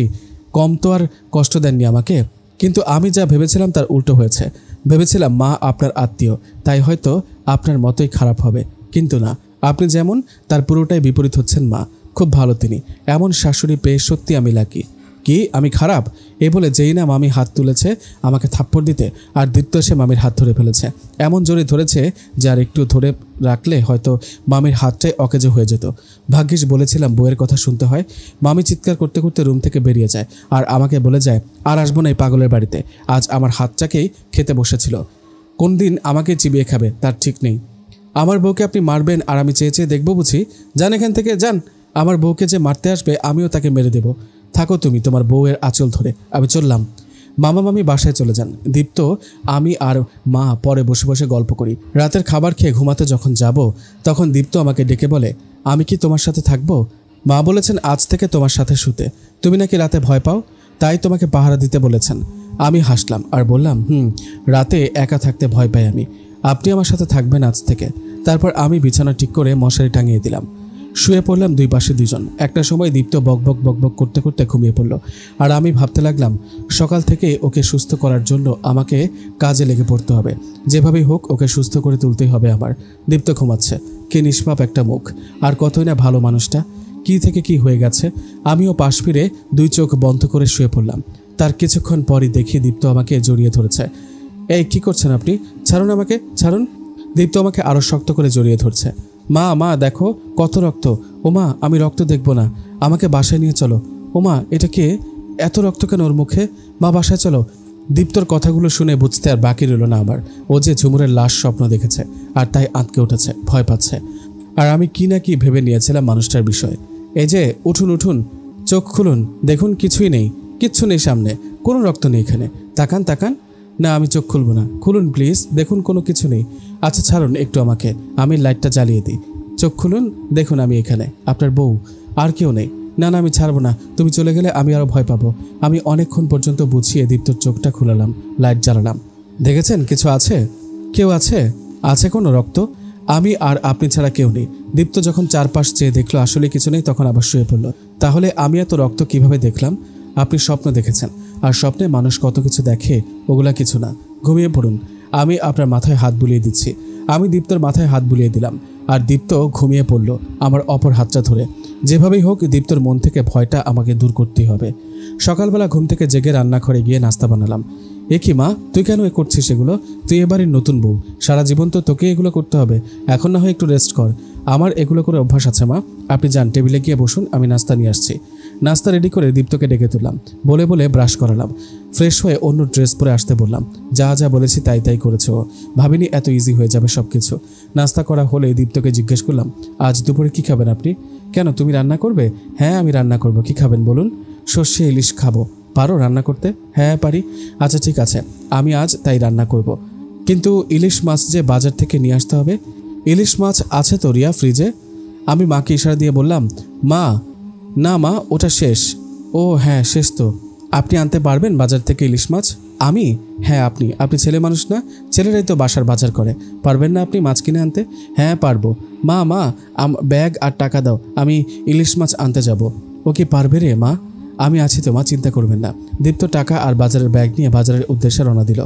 কম তো আর কষ্ট দেননি আমাকে। কিন্তু আমি যা ভেবেছিলাম তার উল্টো হয়েছে। ভেবেছিলাম মা আপনার আত্মীয়, তাই হয়তো আপনার মতোই খারাপ হবে, কিন্তু না, আপনি যেমন তার পুরোটাই বিপরীত হচ্ছেন মা। খুব ভালো তিনি। এমন শাশুড়ি পেয়ে সত্যি আমি লাকি। কি আমি খারাপ? এ বলে যেই না মামি হাত তুলেছে আমাকে থাপ্পড় দিতে, আর দীপ্ত এসে মামির হাত ধরে ফেলেছে। এমন জোরে ধরেছে যে আর একটু ধরে রাখলে হয়তো মামির হাতটাই অকেজো হয়ে যেত। ভাগ্যিস বলেছিলাম বউয়ের কথা শুনতে হয়। মামি চিৎকার করতে করতে রুম থেকে বেরিয়ে যায় আর আমাকে বলে যায়, আর আসবো না এই পাগলের বাড়িতে। আজ আমার হাতটাকেই খেতে বসেছিল, কোন দিন আমাকে চিবিয়ে খাবে তার ঠিক নেই। আমার বউকে আপনি মারবেন আর আমি চেয়ে চেয়ে দেখবো বুঝি? যান এখান থেকে, যান। আমার বউকে যে মারতে আসবে আমিও তাকে মেরে দেব। থাকো তুমি তোমার বউয়ের আঁচল ধরে, আমি চললাম। মামা মামি বাসায় চলে যান। দীপ্ত, আমি আর মা পরে বসে বসে গল্প করি। রাতের খাবার খেয়ে ঘুমাতে যখন যাব তখন দীপ্ত আমাকে ডেকে বলে, আমি কি তোমার সাথে থাকবো? মা বলেছেন আজ থেকে তোমার সাথে শুতে। তুমি নাকি রাতে ভয় পাও, তাই তোমাকে পাহারা দিতে বলেছেন। আমি হাসলাম আর বললাম, রাতে একা থাকতে ভয় পাই আমি। আপনি আমার সাথে থাকবেন আজ থেকে। তারপর আমি বিছানা ঠিক করে মশারি টাঙিয়ে দিলাম। শুয়ে পড়লাম দুই পাশে দুজন। একটা সময় দীপ্ত বকবক বকবক করতে করতে ঘুমিয়ে পড়ল। আর আমি ভাবতে লাগলাম সকাল থেকে ওকে সুস্থ করার জন্য আমাকে কাজে লেগে পড়তে হবে। যেভাবেই হোক ওকে সুস্থ করে তুলতেই হবে আমার। দীপ্ত ঘুমাচ্ছে, কি নিষ্পাপ একটা মুখ, আর কতই না ভালো মানুষটা। কি থেকে কি হয়ে গেছে। আমিও পাশ ফিরে দুই চোখ বন্ধ করে শুয়ে পড়লাম। তার কিছুক্ষণ পরই দেখি দীপ্ত আমাকে জড়িয়ে ধরেছে। এই কি করছেন আপনি? ছাড়ুন আমাকে, ছাড়ুন। দীপ্ত আমাকে আরও শক্ত করে জড়িয়ে ধরছে। মা মা দেখো কত রক্ত। ও মা, আমি রক্ত দেখব না, আমাকে বাসায় নিয়ে চলো। ও মা, এটা কে? এত রক্ত কেন ওর মুখে? মা বাসায় চলো। দীপ্তর কথাগুলো শুনে বুঝতে আর বাকি রইল না আমার। ও যে ঝুমুরের লাশ স্বপ্ন দেখেছে আর তাই আঁতকে উঠেছে, ভয় পাচ্ছে। আর আমি কি না কি ভেবে নিয়েছিলাম মানুষটার বিষয়ে। এই যে উঠুন উঠুন, চোখ খুলুন, দেখুন কিছুই নেই, কিচ্ছু নেই সামনে, কোনো রক্ত নেই এখানে। তাকান তাকান। না, আমি চোখ খুলব না। খুলুন প্লিজ, দেখুন কোনো কিছু নেই। আচ্ছা ছাড়ুন একটু আমাকে, আমি লাইটটা জ্বালিয়ে দিই। চোখ খুলুন, দেখুন আমি এখানে, আপনার বউ, আর কেউ নেই। না না, আমি ছাড়বো না, তুমি চলে গেলে আমি আরও ভয় পাবো। আমি অনেকক্ষণ পর্যন্ত বুঝিয়ে দীপ্তর চোখটা খুলালাম, লাইট জ্বালালাম। দেখেছেন কিছু আছে? কেউ আছে? আছে কোনো রক্ত? আমি আর আপনি ছাড়া কেউ নেই। দীপ্ত যখন চারপাশ চেয়ে দেখলো আসলে কিছু নেই, তখন আবার শুয়ে পড়ল। তাহলে আমি এত রক্ত কিভাবে দেখলাম? আপনি স্বপ্ন দেখেছেন, আর স্বপ্নে মানুষ কত কিছু দেখে, ওগুলা কিছু না। ঘুমিয়ে পড়ুন, আমি আপনার মাথায় হাত বুলিয়ে দিচ্ছি। আমি দীপ্তর মাথায় হাত বুলিয়ে দিলাম, আর দীপ্ত ঘুমিয়ে পড়ল আমার অপর হাতটা ধরে। যেভাবেই হোক দীপ্তর মন থেকে ভয়টা আমাকে দূর করতেই হবে। সকালবেলা ঘুম থেকে জেগে রান্নাঘরে গিয়ে নাস্তা বানালাম। এ কি মা, তুই কেন করছিস এগুলো? তুই এবারই নতুন বউ, সারা জীবন তো তোকে এগুলো করতে হবে। এখন না হয় একটু রেস্ট কর। আমার এগুলো করে অভ্যাস আছে মা। আপনি যান, টেবিলে গিয়ে বসুন, আমি নাস্তা নিয়ে আসছি। নাস্তা রেডি করে দীপ্তকে ডেকে তুললাম। বলে বলে ব্রাশ করালাম। ফ্রেশ হয়ে অন্য ড্রেস পরে আসতে বললাম। যা যা বলেছি তাই তাই করেছে ও। ভাবিনি এত ইজি হয়ে যাবে সব কিছু। নাস্তা করা হলে দীপ্তকে জিজ্ঞেস করলাম, আজ দুপুরে কি খাবেন আপনি? কেন, তুমি রান্না করবে? হ্যাঁ আমি রান্না করব। কি খাবেন বলুন? সর্ষে ইলিশ খাবো। পারো রান্না করতে? হ্যাঁ পারি। আচ্ছা ঠিক আছে, আমি আজ তাই রান্না করব। কিন্তু ইলিশ মাছ যে বাজার থেকে নিয়ে আসতে হবে। ইলিশ মাছ আছে তো রিয়া, ফ্রিজে। আমি মাকে ইশারা দিয়ে বললাম, মা, না মা, ওটা শেষ। ও হ্যাঁ শেষ তো। আপনি আনতে পারবেন বাজার থেকে ইলিশ মাছ? আমি? হ্যাঁ আপনি ছেলে মানুষ না? ছেলেরাই তো বাসার বাজার করে। পারবেন না আপনি মাছ কিনে আনতে? হ্যাঁ পারবো। মা, ব্যাগ আর টাকা দাও, আমি ইলিশ মাছ আনতে যাব। ও কি পারবে রে মা? আমি আছি তো মা, চিন্তা করবেন না। দীপ্ত টাকা আর বাজারের ব্যাগ নিয়ে বাজারের উদ্দেশ্যে রওনা দিল।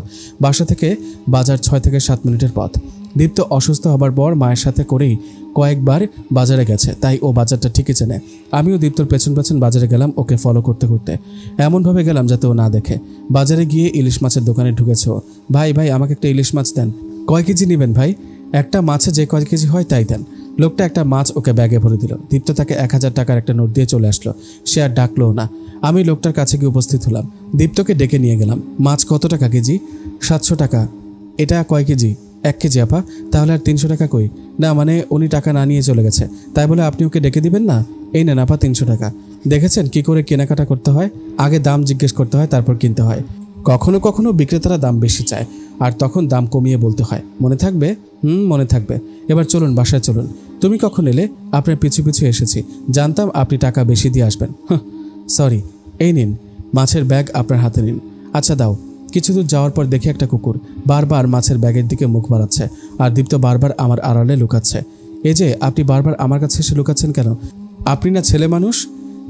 বাসা থেকে বাজার 6 থেকে 7 মিনিটের পথ। দীপ্ত অসুস্থ হবার পর মায়ের সাথে করেই কয়েকবার বাজারে গেছে, তাই ও বাজারটা ঠিকই চেনে। আমিও দীপ্তর পেছন পেছন বাজারে গেলাম, ওকে ফলো করতে করতে। এমনভাবে গেলাম যাতে ও না দেখে। বাজারে গিয়ে ইলিশ মাছের দোকানে ঢুকেছে ও। ভাই আমাকে একটা ইলিশ মাছ দেন। কয় কেজি নেবেন ভাই? একটা মাছে যে কয় কেজি হয় তাই দেন। লোকটা একটা মাছ ওকে ব্যাগে ভরে দিল। দীপ্ত তাকে 1000 টাকার একটা নোট দিয়ে চলে আসলো। সে আর ডাকলোও না। আমি লোকটার কাছে গিয়ে উপস্থিত হলাম। দীপ্তকে ডেকে নিয়ে গেলাম। মাছ কত টাকা কেজি? 700 টাকা। এটা কয় কেজি? 1 কেজি আপা। তাহলে আর 300 টাকা কই? না মানে উনি টাকা না নিয়ে চলে গেছে, তাই বলে আপনি ওকে ডেকে দিবেন না? এই নেন আপা 300 টাকা। দেখেছেন কি করে কেনাকাটা করতে হয়? আগে দাম জিজ্ঞেস করতে হয়, তারপর কিনতে হয়। কখনো কখনো বিক্রেতারা দাম বেশি চায়, আর তখন দাম কমিয়ে বলতে হয়। মনে থাকবে? মনে থাকবে। এবার চলুন বাসায় চলুন। তুমি কখন এলে? আপনার পিছু পিছু এসেছি, জানতাম আপনি টাকা বেশি দিয়ে আসবেন। সরি। এই নিন মাছের ব্যাগ, আপনার হাতে নিন। আচ্ছা দাও। কিছু দূর যাওয়ার পর দেখি একটা কুকুর বারবার মাছের ব্যাগের দিকে মুখ বাড়াচ্ছে, আর দীপ্ত বারবার আমার আড়ালে লুকাচ্ছে। এই যে আপনি বারবার আমার কাছে এসে লুকাচ্ছেন কেন? আপনি না ছেলে মানুষ?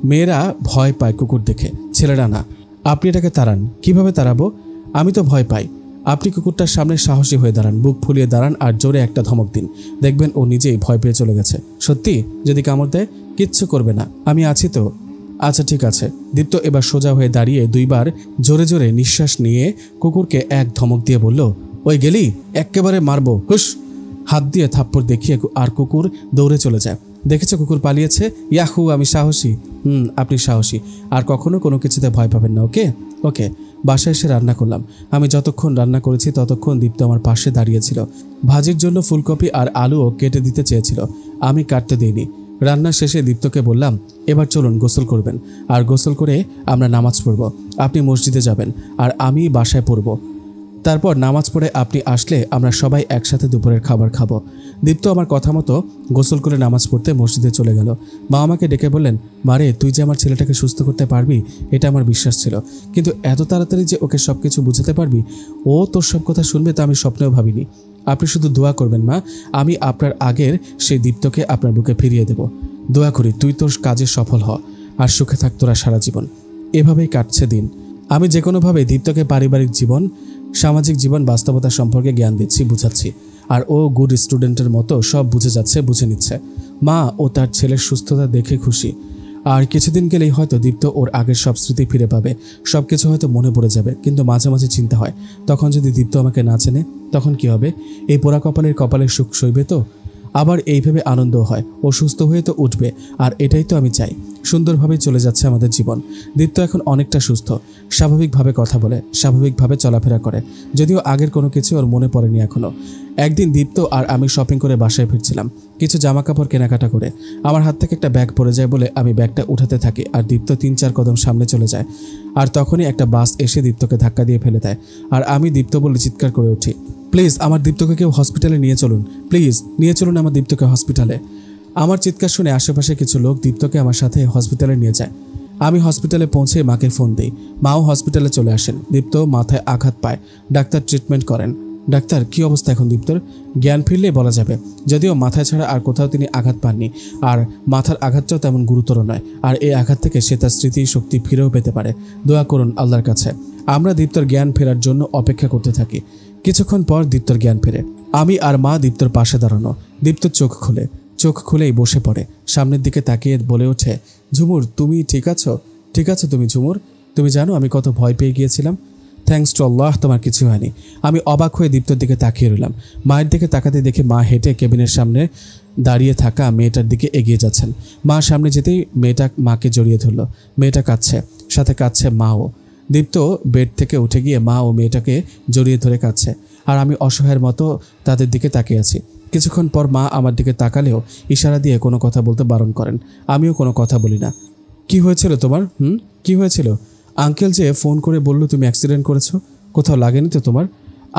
মেয়েরা ভয় পায় কুকুর দেখে, ছেলেরা না। আপনি এটাকে তাড়ান। কিভাবে তাড়াবো? আমি তো ভয় পাই। আপনি কুকুরটার সামনে সাহসী হয়ে দাঁড়ান, বুক ফুলিয়ে দাঁড়ান, আর জোরে একটা ধমক দিন। দেখবেন ও নিজেই ভয় পেয়ে চলে গেছে। সত্যি? যদি কামড় দেয়? কিচ্ছু করবে না, আমি আছি তো। আচ্ছা ঠিক আছে। দীপ্ত এবার সোজা হয়ে দাঁড়িয়ে 2 বার জোরে জোরে নিঃশ্বাস নিয়ে কুকুরকে এক ধমক দিয়ে বলল, ওই গেলি, একেবারে মারবো, হুস। হাত দিয়ে থাপ্পড় দেখিয়ে আর কুকুর দৌড়ে চলে যায়। দেখেছো কুকুর পালিয়েছে? ইয়াহু, আমি সাহসী। আপনি সাহসী, আর কখনো কোনো কিছুতে ভয় পাবেন না। ওকে ওকে। বাসায় এসে রান্না করলাম। আমি যতক্ষণ রান্না করেছি ততক্ষণ দীপ্ত আমার পাশে দাঁড়িয়েছিল। ভাজির জন্য ফুলকপি আর আলুও কেটে দিতে চেয়েছিল, আমি কাটতে দিইনি। রান্না শেষে দীপ্তকে বললাম, এবার চলুন গোসল করবেন, আর গোসল করে আমরা নামাজ পড়ব। আপনি মসজিদে যাবেন আর আমি বাসায় পড়ব। তারপর নামাজ পড়ে আপনি আসলে আমরা সবাই একসাথে দুপুরের খাবার খাবো। দীপ্ত আমার কথা মতো গোসল করে নামাজ পড়তে মসজিদে চলে গেল। মা আমাকে ডেকে বললেন, মারে তুই যে আমার ছেলেটাকে সুস্থ করতে পারবি এটা আমার বিশ্বাস ছিল, কিন্তু এত তাড়াতাড়ি যে ওকে সব কিছু বুঝাতে পারবি, ও তোর সব কথা শুনবে তা আমি স্বপ্নেও ভাবিনি। আপনি শুধু দোয়া করবেন মা, আমি আপনার আগের সেই দীপ্তকে আপনার বুকে ফিরিয়ে দেব। দোয়া করি তুই তোর কাজে সফল হ আর সুখে থাক তোরা সারা জীবন। এভাবেই কাটছে দিন। আমি যে কোনোভাবে দীপ্তকে পারিবারিক জীবন, সামাজিক জীবন, বাস্তবতা সম্পর্কে জ্ঞান দিচ্ছি, বুঝাচ্ছি, আর ও গুড স্টুডেন্টের মতো সব বুঝে যাচ্ছে, বুঝে নিচ্ছে। মা ও তার ছেলের সুস্থতা দেখে খুশি। আর কিছুদিন গেলেই হয়তো দীপ্ত ওর আগের সব স্মৃতি ফিরে পাবে, সব কিছু হয়তো মনে পড়ে যাবে। কিন্তু মাঝে মাঝে চিন্তা হয়, তখন যদি দীপ্ত আমাকে না চেনে তখন কি হবে? এই পোড়া কপালের সুখ সইবে তো? আবার এইভাবে আনন্দও হয়, ও সুস্থ হয়ে তো উঠবে, আর এটাই তো আমি চাই। সুন্দরভাবে চলে যাচ্ছে আমাদের জীবন। দীপ্ত এখন অনেকটা সুস্থ, স্বাভাবিকভাবে কথা বলে, স্বাভাবিকভাবে চলাফেরা করে, যদিও আগের কোনো কিছু ওর মনে পড়েনি এখনও। একদিন দীপ্ত আর আমি শপিং করে বাসায় ফিরছিলাম, কিছু জামা কাপড় কেনাকাটা করে। আমার হাত থেকে একটা ব্যাগ পড়ে যায় বলে আমি ব্যাগটা উঠাতে থাকি, আর দীপ্ত 3-4 কদম সামনে চলে যায়। আর তখনই একটা বাস এসে দীপ্তকে ধাক্কা দিয়ে ফেলে দেয়, আর আমি দীপ্ত বলে চিৎকার করে উঠি, প্লিজ আমার দীপ্তকে কেউ হসপিটালে নিয়ে চলুন, প্লিজ নিয়ে চলুন আমার দীপ্তকে হসপিটালে। আমার চিৎকার শুনে আশেপাশে কিছু লোক দীপ্তকে আমার সাথে হসপিটালে নিয়ে যায়। আমি হসপিটালে পৌঁছে মাকে ফোন দিই, মাও হসপিটালে চলে আসেন। দীপ্ত মাথায় আঘাত পায়, ডাক্তার ট্রিটমেন্ট করেন। ডাক্তার কি অবস্থা এখন দীপ্তর? জ্ঞান ফিরলেই বলা যাবে, যদিও মাথায় ছাড়া আর কোথাও তিনি আঘাত পাননি, আর মাথার আঘাতটাও তেমন গুরুতর নয়, আর এই আঘাত থেকে সে তার স্মৃতি শক্তি ফিরেও পেতে পারে। দোয়া করুন আল্লাহর কাছে। আমরা দীপ্তর জ্ঞান ফেরার জন্য অপেক্ষা করতে থাকি। কিছুক্ষণ পর দীপ্তর জ্ঞান ফেরে। আমি আর মা দীপ্তর পাশে দাঁড়ানো। দীপ্ত চোখ খুলেই বসে পড়ে, সামনের দিকে তাকিয়ে বলে ওঠে, ঝুমুর তুমি ঠিক আছো? ঠিক আছো তুমি ঝুমুর? তুমি জানো আমি কত ভয় পেয়ে গিয়েছিলাম। থ্যাঙ্কস টু আল্লাহ তোমার কিছু হয়নি। আমি অবাক হয়ে দীপ্তর দিকে তাকিয়ে রইলাম। মায়ের দিকে তাকাতে দেখে মা হেঁটে কেবিনের সামনে দাঁড়িয়ে থাকা মেয়েটার দিকে এগিয়ে যাচ্ছেন। মা সামনে যেতেই মেয়েটা মাকে জড়িয়ে ধরল। মেয়েটা কাঁদছে, সাথে কাঁদছে মাও। দীপ্ত বেড থেকে উঠে গিয়ে মা ও মেয়েটাকে জড়িয়ে ধরে কাঁদছে, আর আমি অসহায়ের মতো তাদের দিকে তাকিয়ে আছি। কিছুক্ষণ পর মা আমার দিকে তাকালেও ইশারা দিয়ে কোনো কথা বলতে বারণ করেন। আমিও কোনো কথা বলি না। কি হয়েছিল তোমার? কি হয়েছিল? আঙ্কেল যে ফোন করে বলল তুমি অ্যাক্সিডেন্ট করেছো, কোথাও লাগেনি তো তোমার?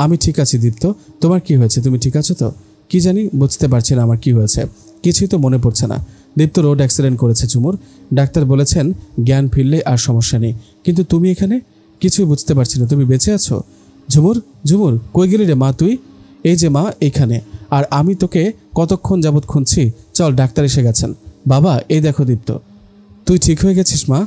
আমি ঠিক আছি দীপ্ত, তোমার কি হয়েছে? তুমি ঠিক আছো তো? কি জানি, বুঝতে পারছি না আমার কি হয়েছে, কিছুই তো মনে পড়ছে না। দীপ্ত রোড অ্যাক্সিডেন্ট করেছে ঝুমুর, ডাক্তার বলেছেন জ্ঞান ফিরলে আর সমস্যা নেই, কিন্তু তুমি এখানে? কিছুই বুঝতে পারছি না, তুমি বেঁচে আছো? ঝুমুর কই গেলি রে মা তুই? এই যে মা এখানে, আর আমি তোকে কতক্ষণ যাবৎ খুঁজছি, চল ডাক্তার এসে গেছেন। বাবা এই দেখো দীপ্ত, তুই ঠিক হয়ে গেছিস মা?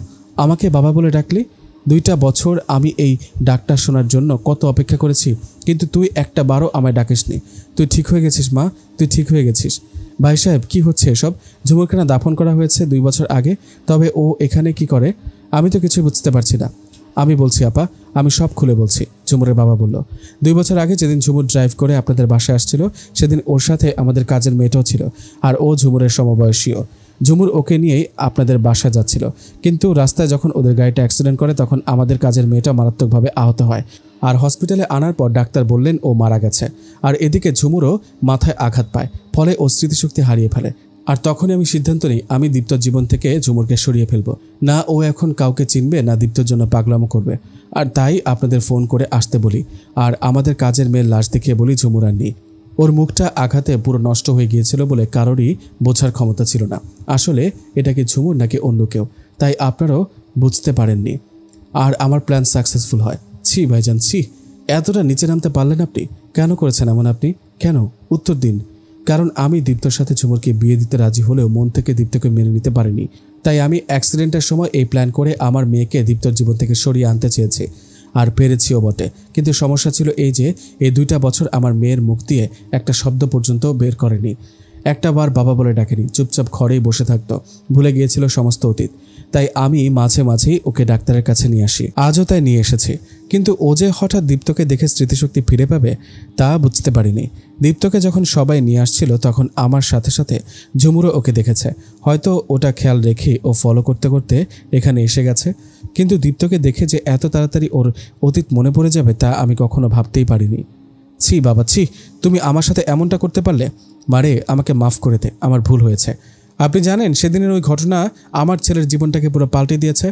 আমাকে বাবা বলে ডাকলি? 2টা বছর আমি এই ডাক্তার শোনার জন্য কত অপেক্ষা করেছি, কিন্তু তুই একটা বারও আমায় ডাকিসনি। তুই ঠিক হয়ে গেছিস মা, তুই ঠিক হয়ে গেছিস। ভাই সাহেব কি হচ্ছে এসব? ঝুমুরকে না দাফন করা হয়েছে 2 বছর আগে, তবে ও এখানে কি করে? আমি তো কিছু বুঝতে পারছি না। আমি বলছি আপা, আমি সব খুলে বলছি, ঝুমুরের বাবা বলল। 2 বছর আগে যেদিন ঝুমুর ড্রাইভ করে আপনাদের বাসায় আসছিল, সেদিন ওর সাথে আমাদের কাজের মেয়েটাও ছিল, আর ও ঝুমুরের সমবয়সীও। ঝুমুর ওকে নিয়েই আপনাদের বাসায় যাচ্ছিল, কিন্তু রাস্তায় যখন ওদের গাড়িটা অ্যাক্সিডেন্ট করে তখন আমাদের কাজের মেয়েটা মারাত্মকভাবে আহত হয়, আর হসপিটালে আনার পর ডাক্তার বললেন ও মারা গেছে। আর এদিকে ঝুমুরও মাথায় আঘাত পায়, ফলে ও স্মৃতিশক্তি হারিয়ে ফেলে। আর তখনই আমি সিদ্ধান্ত নিই আমি দীপ্তর জীবন থেকে ঝুমুরকে সরিয়ে ফেলবো। না ও এখন কাউকে চিনবে, না দীপ্তর জন্য পাগলামো করবে। আর তাই আপনাদের ফোন করে আসতে বলি, আর আমাদের কাজের মেয়ের লাশ দেখিয়ে বলি ঝুমুর আর নেই। ওর মুখটা আঘাতে পুরো নষ্ট হয়ে গিয়েছিল বলে কারোরই বোঝার ক্ষমতা ছিল না আসলে এটা কি ঝুমুর নাকি অন্য কেউ, তাই আপনারাও বুঝতে পারেননি। আর আমার প্ল্যান সাকসেসফুল হয়। ছি ভাইজান ছি, এতটা নিচে নামতে পারলেন আপনি? কেন করেছেন এমন আপনি? কেন? উত্তর দিন। কারণ আমি দীপ্তর সাথে ঝুমুরকে বিয়ে দিতে রাজি হলেও মন থেকে দীপ্তকে মেনে নিতে পারিনি, তাই আমি অ্যাক্সিডেন্টের সময় এই প্ল্যান করে আমার মেয়েকে দীপ্তর জীবন থেকে সরিয়ে আনতে চেয়েছি, আর পেরেছিও বটে। কিন্তু সমস্যা ছিল এই যে এই 2টা বছর আমার মেয়ের মুখ দিয়ে একটা শব্দ পর্যন্ত বের করেনি, একটা বার বাবা বলে ডাকেনি, চুপচাপ ঘরেই বসে থাকতো, ভুলে গিয়েছিল সমস্ত অতীত। তাই আমি মাঝে মাঝেই ওকে ডাক্তারের কাছে নিয়ে আসি। আজও তাই নিয়ে এসেছি। কিন্তু ও যে হঠাৎ দীপ্তকে দেখে স্মৃতিশক্তি ফিরে পাবে তা বুঝতে পারিনি। দীপ্তকে যখন সবাই নিয়ে আসছিল তখন আমার সাথে সাথে ঝুমুরও ওকে দেখেছে। হয়তো ওটা খেয়াল রেখে ও ফলো করতে করতে এখানে এসে গেছে। কিন্তু দীপ্তকে দেখে যে এত তাড়াতাড়ি ওর অতীত মনে পড়ে যাবে তা আমি কখনো ভাবতেই পারিনি। ছি বাবা ছি, তুমি আমার সাথে এমনটা করতে পারলে? মারে, আমাকে মাফ করে দে, আমার ভুল হয়েছে। আপনি জানেন সেদিনের ওই ঘটনা আমার ছেলের জীবনটাকে পুরো পাল্টে দিয়েছে।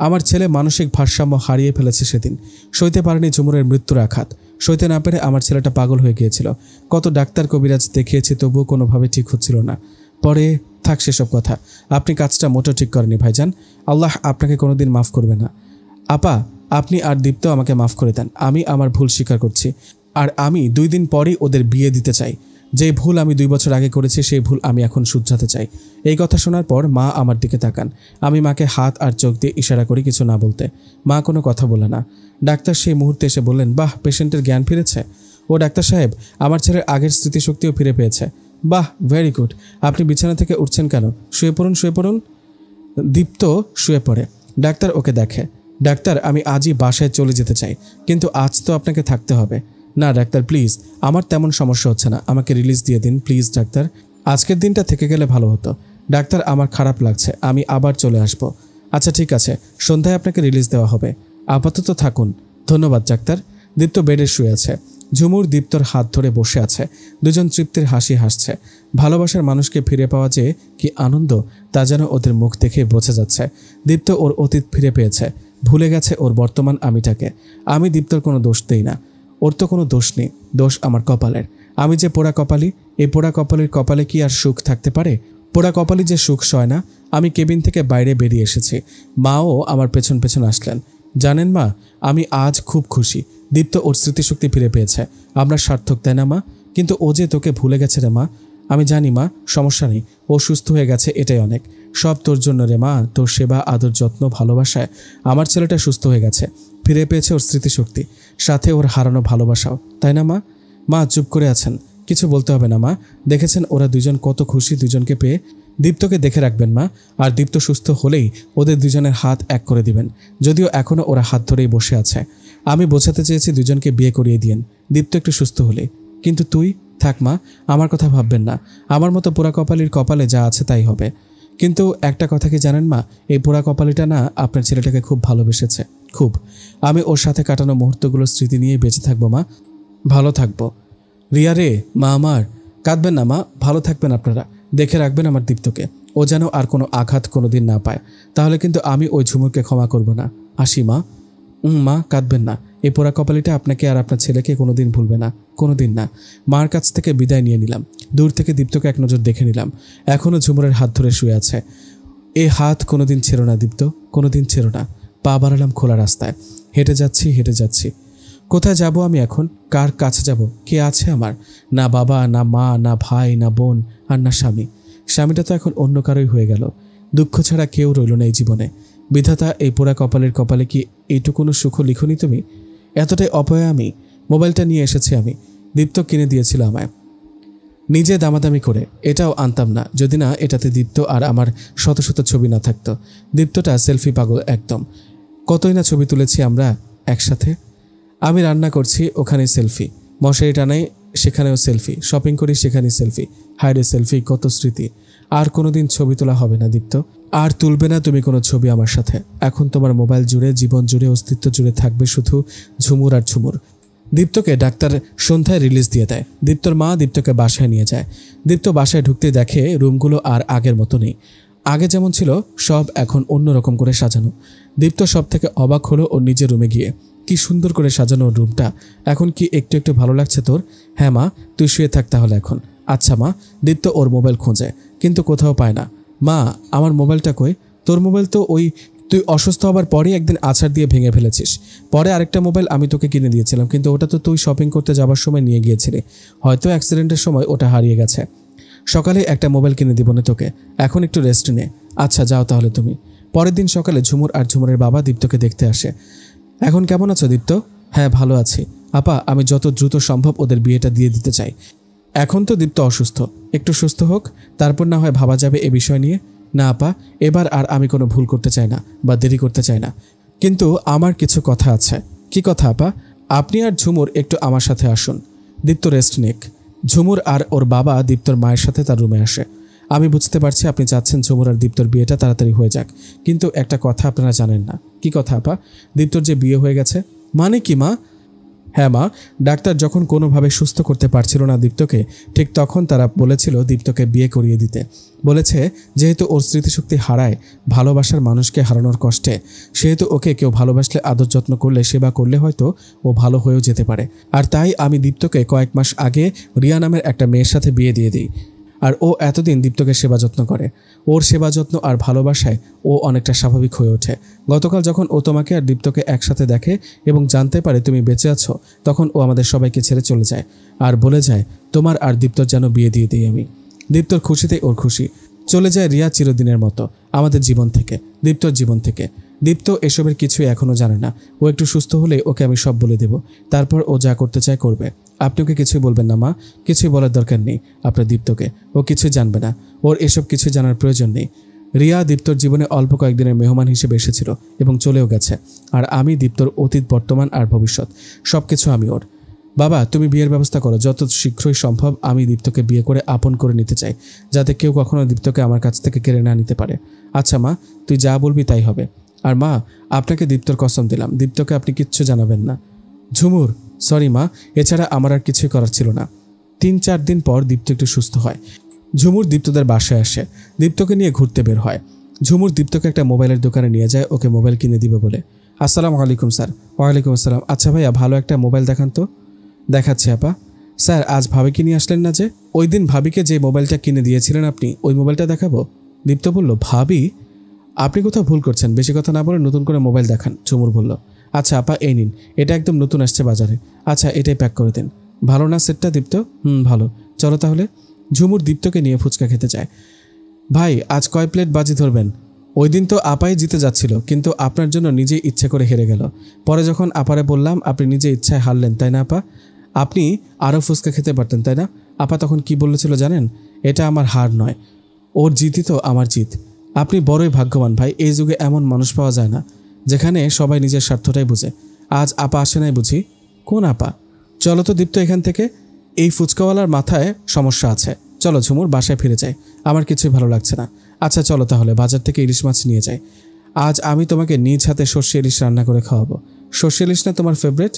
আমার ছেলে মানসিক ভারসাম্য হারিয়ে ফেলেছে সেদিন। সইতে পারেনি ঝুমুরের মৃত্যুর আঘাত। সইতে না পেরে আমার ছেলেটা পাগল হয়ে গিয়েছিল। কত ডাক্তার কবিরাজ দেখিয়েছি, তবুও কোনোভাবে ঠিক হচ্ছিল না। পরে থাক সেসব কথা। আপনি কাজটা মোটেও ঠিক করেনি ভাইজান। আল্লাহ আপনাকে কোনোদিন মাফ করবে না। আপা, আপনি আর দীপ্ত আমাকে মাফ করে দেন। আমি আমার ভুল স্বীকার করছি। আর আমি 2 দিন পরই ওদের বিয়ে দিতে চাই। যে ভুল আমি 2 বছর আগে করেছি সেই ভুল আমি এখন শুধরাতে চাই। এই কথা শোনার পর মা আমার দিকে তাকান। আমি মাকে হাত আর চোখ দিয়ে ইশারা করি কিছু না বলতে। মা কোনো কথা বলে না। ডাক্তার সেই মুহূর্তে এসে বললেন, বাহ, পেশেন্টের জ্ঞান ফিরেছে। ও ডাক্তার সাহেব, আমার ছেলের আগের স্মৃতিশক্তিও ফিরে পেয়েছে। বাহ, ভেরি গুড। আপনি বিছানা থেকে উঠছেন কেন? শুয়ে পড়ুন, শুয়ে পড়ুন। দীপ্ত শুয়ে পড়ে। ডাক্তার ওকে দেখে। ডাক্তার, আমি আজই বাসায় চলে যেতে চাই, কিন্তু আজ তো আপনাকে থাকতে হবে। না ডাক্তার, প্লিজ, আমার তেমন সমস্যা হচ্ছে না, আমাকে রিলিজ দিয়ে দিন প্লিজ ডাক্তার। আজকের দিনটা থেকে গেলে ভালো হতো। ডাক্তার, আমার খারাপ লাগছে, আমি আবার চলে আসব। আচ্ছা ঠিক আছে, সন্ধ্যায় আপনাকে রিলিজ দেওয়া হবে। আপাতত থাকুন। ধন্যবাদ ডাক্তার। দীপ্ত বেডে শুয়ে আছে। ঝুমুর দীপ্তর হাত ধরে বসে আছে। দুজন তৃপ্তির হাসি হাসছে। ভালোবাসার মানুষকে ফিরে পাওয়া যে কি আনন্দ তা যেন ওদের মুখ দেখে বোঝা যাচ্ছে। দীপ্ত ওর অতীত ফিরে পেয়েছে, ভুলে গেছে ওর বর্তমান আমিটাকে। আমি দীপ্তর কোনো দোষ দেই না, ওর তো কোনো দোষ নেই। দোষ আমার কপালের। আমি যে পোড়া কপালি, এই পোড়া কপালের কপালে কি আর সুখ থাকতে পারে? পোড়া কপালি যে সুখ সয় না। আমি কেবিন থেকে বাইরে বেরিয়ে এসেছি। মাও আমার পেছন পেছন আসলেন। জানেন মা, আমি আজ খুব খুশি। দীপ্ত ওর স্মৃতিশক্তি ফিরে পেয়েছে। আমরা সার্থক, তাই না মা? কিন্তু ও যে তোকে ভুলে গেছে রে মা। আমি জানি মা, সমস্যা নেই, ও সুস্থ হয়ে গেছে, এটাই অনেক। সব তোর জন্য রে মা, তোর সেবা, আদর, যত্ন, ভালোবাসায় আমার ছেলেটা সুস্থ হয়ে গেছে, ফিরে পেয়েছে ওর স্মৃতিশক্তি, সাথে ওর হারানো ভালোবাসাও, তাই না মা? মা চুপ করে আছেন, কিছু বলতে হবে না মা। দেখেছেন ওরা দুজন কত খুশি দুজনকে পেয়ে। দীপ্তকে দেখে রাখবেন মা, আর দীপ্ত সুস্থ হলেই ওদের দুজনের হাত এক করে দিবেন। যদিও এখনও ওরা হাত ধরেই বসে আছে। আমি বোঝাতে চেয়েছি দুজনকে বিয়ে করিয়ে দিয়েন, দীপ্ত একটু সুস্থ হলে। কিন্তু তুই থাক মা, আমার কথা ভাববেন না। আমার মতো পোড়া কপালির কপালে যা আছে তাই হবে। কিন্তু একটা কথা কি জানেন মা, এই পোড়া কপালিটা না আপনার ছেলেটাকে খুব ভালোবেসেছে, খুব। আমি ওর সাথে কাটানো মুহূর্তগুলোর স্মৃতি নিয়ে বেঁচে থাকবো মা, ভালো থাকবো। রিয়া রে, মা আমার, কাঁদবেন না মা, ভালো থাকবেন আপনারা। দেখে রাখবেন আমার দীপ্তকে, ও যেন আর কোনো আঘাত কোনোদিন না পায়। তাহলে কিন্তু আমি ওই ঝুমুরকে ক্ষমা করব না। আসি মা। মা কাঁদবেন না, এই পোড়া কপালিটা আপনাকে আর আপনার ছেলেকে কোনোদিন ভুলবে না, কোনোদিন না। মার কাছ থেকে বিদায় নিয়ে নিলাম, দূর থেকে দীপ্তকে এক নজর দেখে নিলাম। এখনও ঝুমুরের হাত ধরে শুয়ে আছে। এই হাত কোনোদিন ছেড়ো না দীপ্ত, কোনোদিন ছেড়ো না। পা বাড়ালাম খোলা রাস্তায়, হেঁটে যাচ্ছি হেঁটে যাচ্ছি। কোথায় যাব আমি এখন? কার কাছে যাব? কে আছে আমার? না বাবা, না মা, না ভাই, না বোন, আর না স্বামী। স্বামীটা তো এখন অন্য কারোই হয়ে গেল। দুঃখ ছাড়া কেউ রইল না এই জীবনে। বিধাতা, এই পোড়া কপালের কপালে কি এইটুকুনো সুখ লিখনি তুমি? এতটাই অপয়া আমি। মোবাইলটা নিয়ে এসেছি আমি, দীপ্ত কিনে দিয়েছিল আমায় নিজে দামাদামি করে। এটাও আনতাম না যদি না এটাতে দীপ্ত আর আমার শত শত ছবি না থাকতো। দীপ্তটা সেলফি পাগল একদম। কতই না ছবি তুলেছি আমরা একসাথে। আমি রান্না করছি, ওখানে সেলফি। মশারি টানাই, সেখানেও সেলফি। শপিং করি, সেখানেই সেলফি। হায়রে সেলফি, কত স্মৃতি। আর কোনোদিন ছবি তোলা হবে না দীপ্ত, আর তুলবে না তুমি কোনো ছবি আমার সাথে। এখন তোমার মোবাইল জুড়ে, জীবন জুড়ে, অস্তিত্ব জুড়ে থাকবে শুধু ঝুমুর আর ঝুমুর। দীপ্তকে ডাক্তার সন্ধ্যায় রিলিজ দিয়ে দেয়। দীপ্তর মা দীপ্তকে বাসায় নিয়ে যায়। দীপ্ত বাসায় ঢুকতে দেখে রুমগুলো আর আগের মতো নেই। আগে যেমন ছিল সব এখন অন্যরকম করে সাজানো। দীপ্ত সব থেকে অবাক হলো ওর নিজের রুমে গিয়ে। কি সুন্দর করে সাজানো রুমটা। এখন কি একটু একটু ভালো লাগছে তোর? হ্যাঁ মা, তুই শুয়ে থাক তাহলে এখন। আচ্ছা মা। দীপ্ত ওর মোবাইল খোঁজে, কিন্তু কোথাও পায় না। মা, আমার মোবাইলটা কই? তোর মোবাইল তো ওই তুই অসুস্থ হবার পরই একদিন আছাড় দিয়ে ভেঙে ফেলেছিস। পরে আরেকটা মোবাইল আমি তোকে কিনে দিয়েছিলাম, কিন্তু ওটা তো তুই শপিং করতে যাবার সময় নিয়ে গিয়েছিলি। হয়তো অ্যাক্সিডেন্টের সময় ওটা হারিয়ে গেছে। সকালে একটা মোবাইল কিনে দিব না তোকে, এখন একটু রেস্ট নে। আচ্ছা যাও তাহলে তুমি। পরের দিন সকালে ঝুমুর আর ঝুমুরের বাবা দীপ্তকে দেখতে আসে। এখন কেমন আছো দীপ্ত? হ্যাঁ ভালো আছি আপা, আমি যত দ্রুত সম্ভব ওদের বিয়েটা দিয়ে দিতে চাই। এখন তো দীপ্ত অসুস্থ, একটু সুস্থ হোক, তারপর না হয় ভাবা যাবে এ বিষয় নিয়ে। না আপা, এবার আর আমি কোনো ভুল করতে চাই না বা দেরি করতে চাই না, কিন্তু আমার কিছু কথা আছে। কি কথা আপা? আপনি আর ঝুমুর একটু আমার সাথে আসুন। দীপ্ত রেস্ট নিক। ঝুমুর আর ওর বাবা দীপ্তর মায়ের সাথে তার রুমে আসে। আমি বুঝতে পারছি আপনি চাচ্ছেন ঝুমুর আর দীপ্তর বিয়েটা তাড়াতাড়ি হয়ে যাক, কিন্তু একটা কথা আপনারা জানেন না। কি কথা আপা? দীপ্তর যে বিয়ে হয়ে গেছে। মানে কি মা? হ্যাঁ মা, ডাক্তার যখন কোনোভাবে সুস্থ করতে পারছিল না দীপ্তকে, ঠিক তখন তারা বলেছিল দীপ্তকে বিয়ে করিয়ে দিতে। বলেছে যেহেতু ওর স্মৃতিশক্তি হারায় ভালোবাসার মানুষকে হারানোর কষ্টে, সেহেতু ওকে কেউ ভালোবাসলে আদর যত্ন করলে, সেবা করলে হয়তো ও ভালো হয়েও যেতে পারে। আর তাই আমি দীপ্তকে কয়েক মাস আগে রিয়া নামের একটা মেয়ের সাথে বিয়ে দিয়ে দিই। আর ও এতদিন দীপ্তকে সেবা যত্ন করে। ওর সেবা যত্ন আর ভালোবাসায় ও অনেকটা স্বাভাবিক হয়ে ওঠে। গতকাল যখন ও তোমাকে আর দীপ্তকে একসাথে দেখে এবং জানতে পারে তুমি বেঁচে আছো, তখন ও আমাদের সবাইকে ছেড়ে চলে যায় আর বলে যায় তোমার আর দীপ্তর যেন বিয়ে দিয়ে দিই আমি। দীপ্তর খুশিতে ওর খুশি। চলে যায় রিয়া চিরদিনের মতো আমাদের জীবন থেকে, দীপ্তর জীবন থেকে। দীপ্ত এসবের কিছুই এখনও জানে না। ও একটু সুস্থ হলে ওকে আমি সব বলে দেব, তারপর ও যা করতে চায় করবে। আপনি ওকে কিছুই বলবেন না মা, কিছুই বলার দরকার নেই আপনার দীপ্তকে। ও কিছুই জানবে না, ওর এসব কিছু জানার প্রয়োজন নেই। রিয়া দীপ্তর জীবনে অল্প কয়েকদিনের মেহমান হিসেবে এসেছিল এবং চলেও গেছে। আর আমি দীপ্তর অতীত, বর্তমান আর ভবিষ্যৎ সব কিছু আমি ওর। বাবা, তুমি বিয়ের ব্যবস্থা করো যত শীঘ্রই সম্ভব। আমি দীপ্তকে বিয়ে করে আপন করে নিতে চাই, যাতে কেউ কখনো দীপ্তকে আমার কাছ থেকে কেড়ে না নিতে পারে। আচ্ছা মা, তুই যা বলবি তাই হবে। আর মা, আপনাকে দীপ্তর কসম দিলাম, দীপ্তকে আপনি কিচ্ছু জানাবেন না। ঝুমুর, সরি মা, এছাড়া আমার আর কিছুই করার ছিল না। 3-4 দিন পর দীপ্ত একটু সুস্থ হয়। ঝুমুর দীপ্তদের বাসায় আসে, দীপ্তকে নিয়ে ঘুরতে বের হয়। ঝুমুর দীপ্তকে একটা মোবাইলের দোকানে নিয়ে যায় ওকে মোবাইল কিনে দিবে বলে। আসসালামু আলাইকুম স্যার। ওয়ালাইকুম আসসালাম। আচ্ছা ভাইয়া, ভালো একটা মোবাইল দেখান তো। দেখাচ্ছি আপা। স্যার, আজ ভাবিকে নিয়ে আসলেন না যে? ওই দিন ভাবিকে যে মোবাইলটা কিনে দিয়েছিলেন আপনি, ওই মোবাইলটা দেখাবো। দীপ্ত বলল, ভাবি আপনি কোথাও ভুল করছেন, বেশি কথা না বলে নতুন করে মোবাইল দেখান। ঝুমুর বলল, আচ্ছা আপা, এই নিন, এটা একদম নতুন আসছে বাজারে। আচ্ছা, এটাই প্যাক করে দিন। ভালো না সেটটা দীপ্ত? ভালো। চলো তাহলে। ঝুমুর দীপ্তকে নিয়ে ফুচকা খেতে যায়। ভাই, আজ কয় প্লেট বাজি ধরবেন? ওই দিন তো আপাই জিতে যাচ্ছিল, কিন্তু আপনার জন্য নিজেই ইচ্ছে করে হেরে গেল। পরে যখন আপারে বললাম, আপনি নিজে ইচ্ছায় হারলেন, তাই না আপা? আপনি আরও ফুচকা খেতে পারতেন, তাই না? আপা তখন কি বলেছিল জানেন? এটা আমার হার নয়, ওর জিতই তো আমার জিত। আপনি বড়ই ভাগ্যবান ভাই, এই যুগে এমন মানুষ পাওয়া যায় না যেখানে সবাই নিজের স্বার্থটাই বুঝে। আজ আপা আসে নাই বুঝি? কোন আপা? চলো তো দীপ্ত এখান থেকে, এই ফুচকাওয়ালার মাথায় সমস্যা আছে। চলো ঝুমুর, বাসায় ফিরে যাই, আমার কিছুই ভালো লাগছে না। আচ্ছা চলো তাহলে, বাজার থেকে ইলিশ মাছ নিয়ে যাই। আজ আমি তোমাকে নিজ হাতে সর্ষে ইলিশ রান্না করে খাওয়াবো। সর্ষে ইলিশ না তোমার ফেভারিট?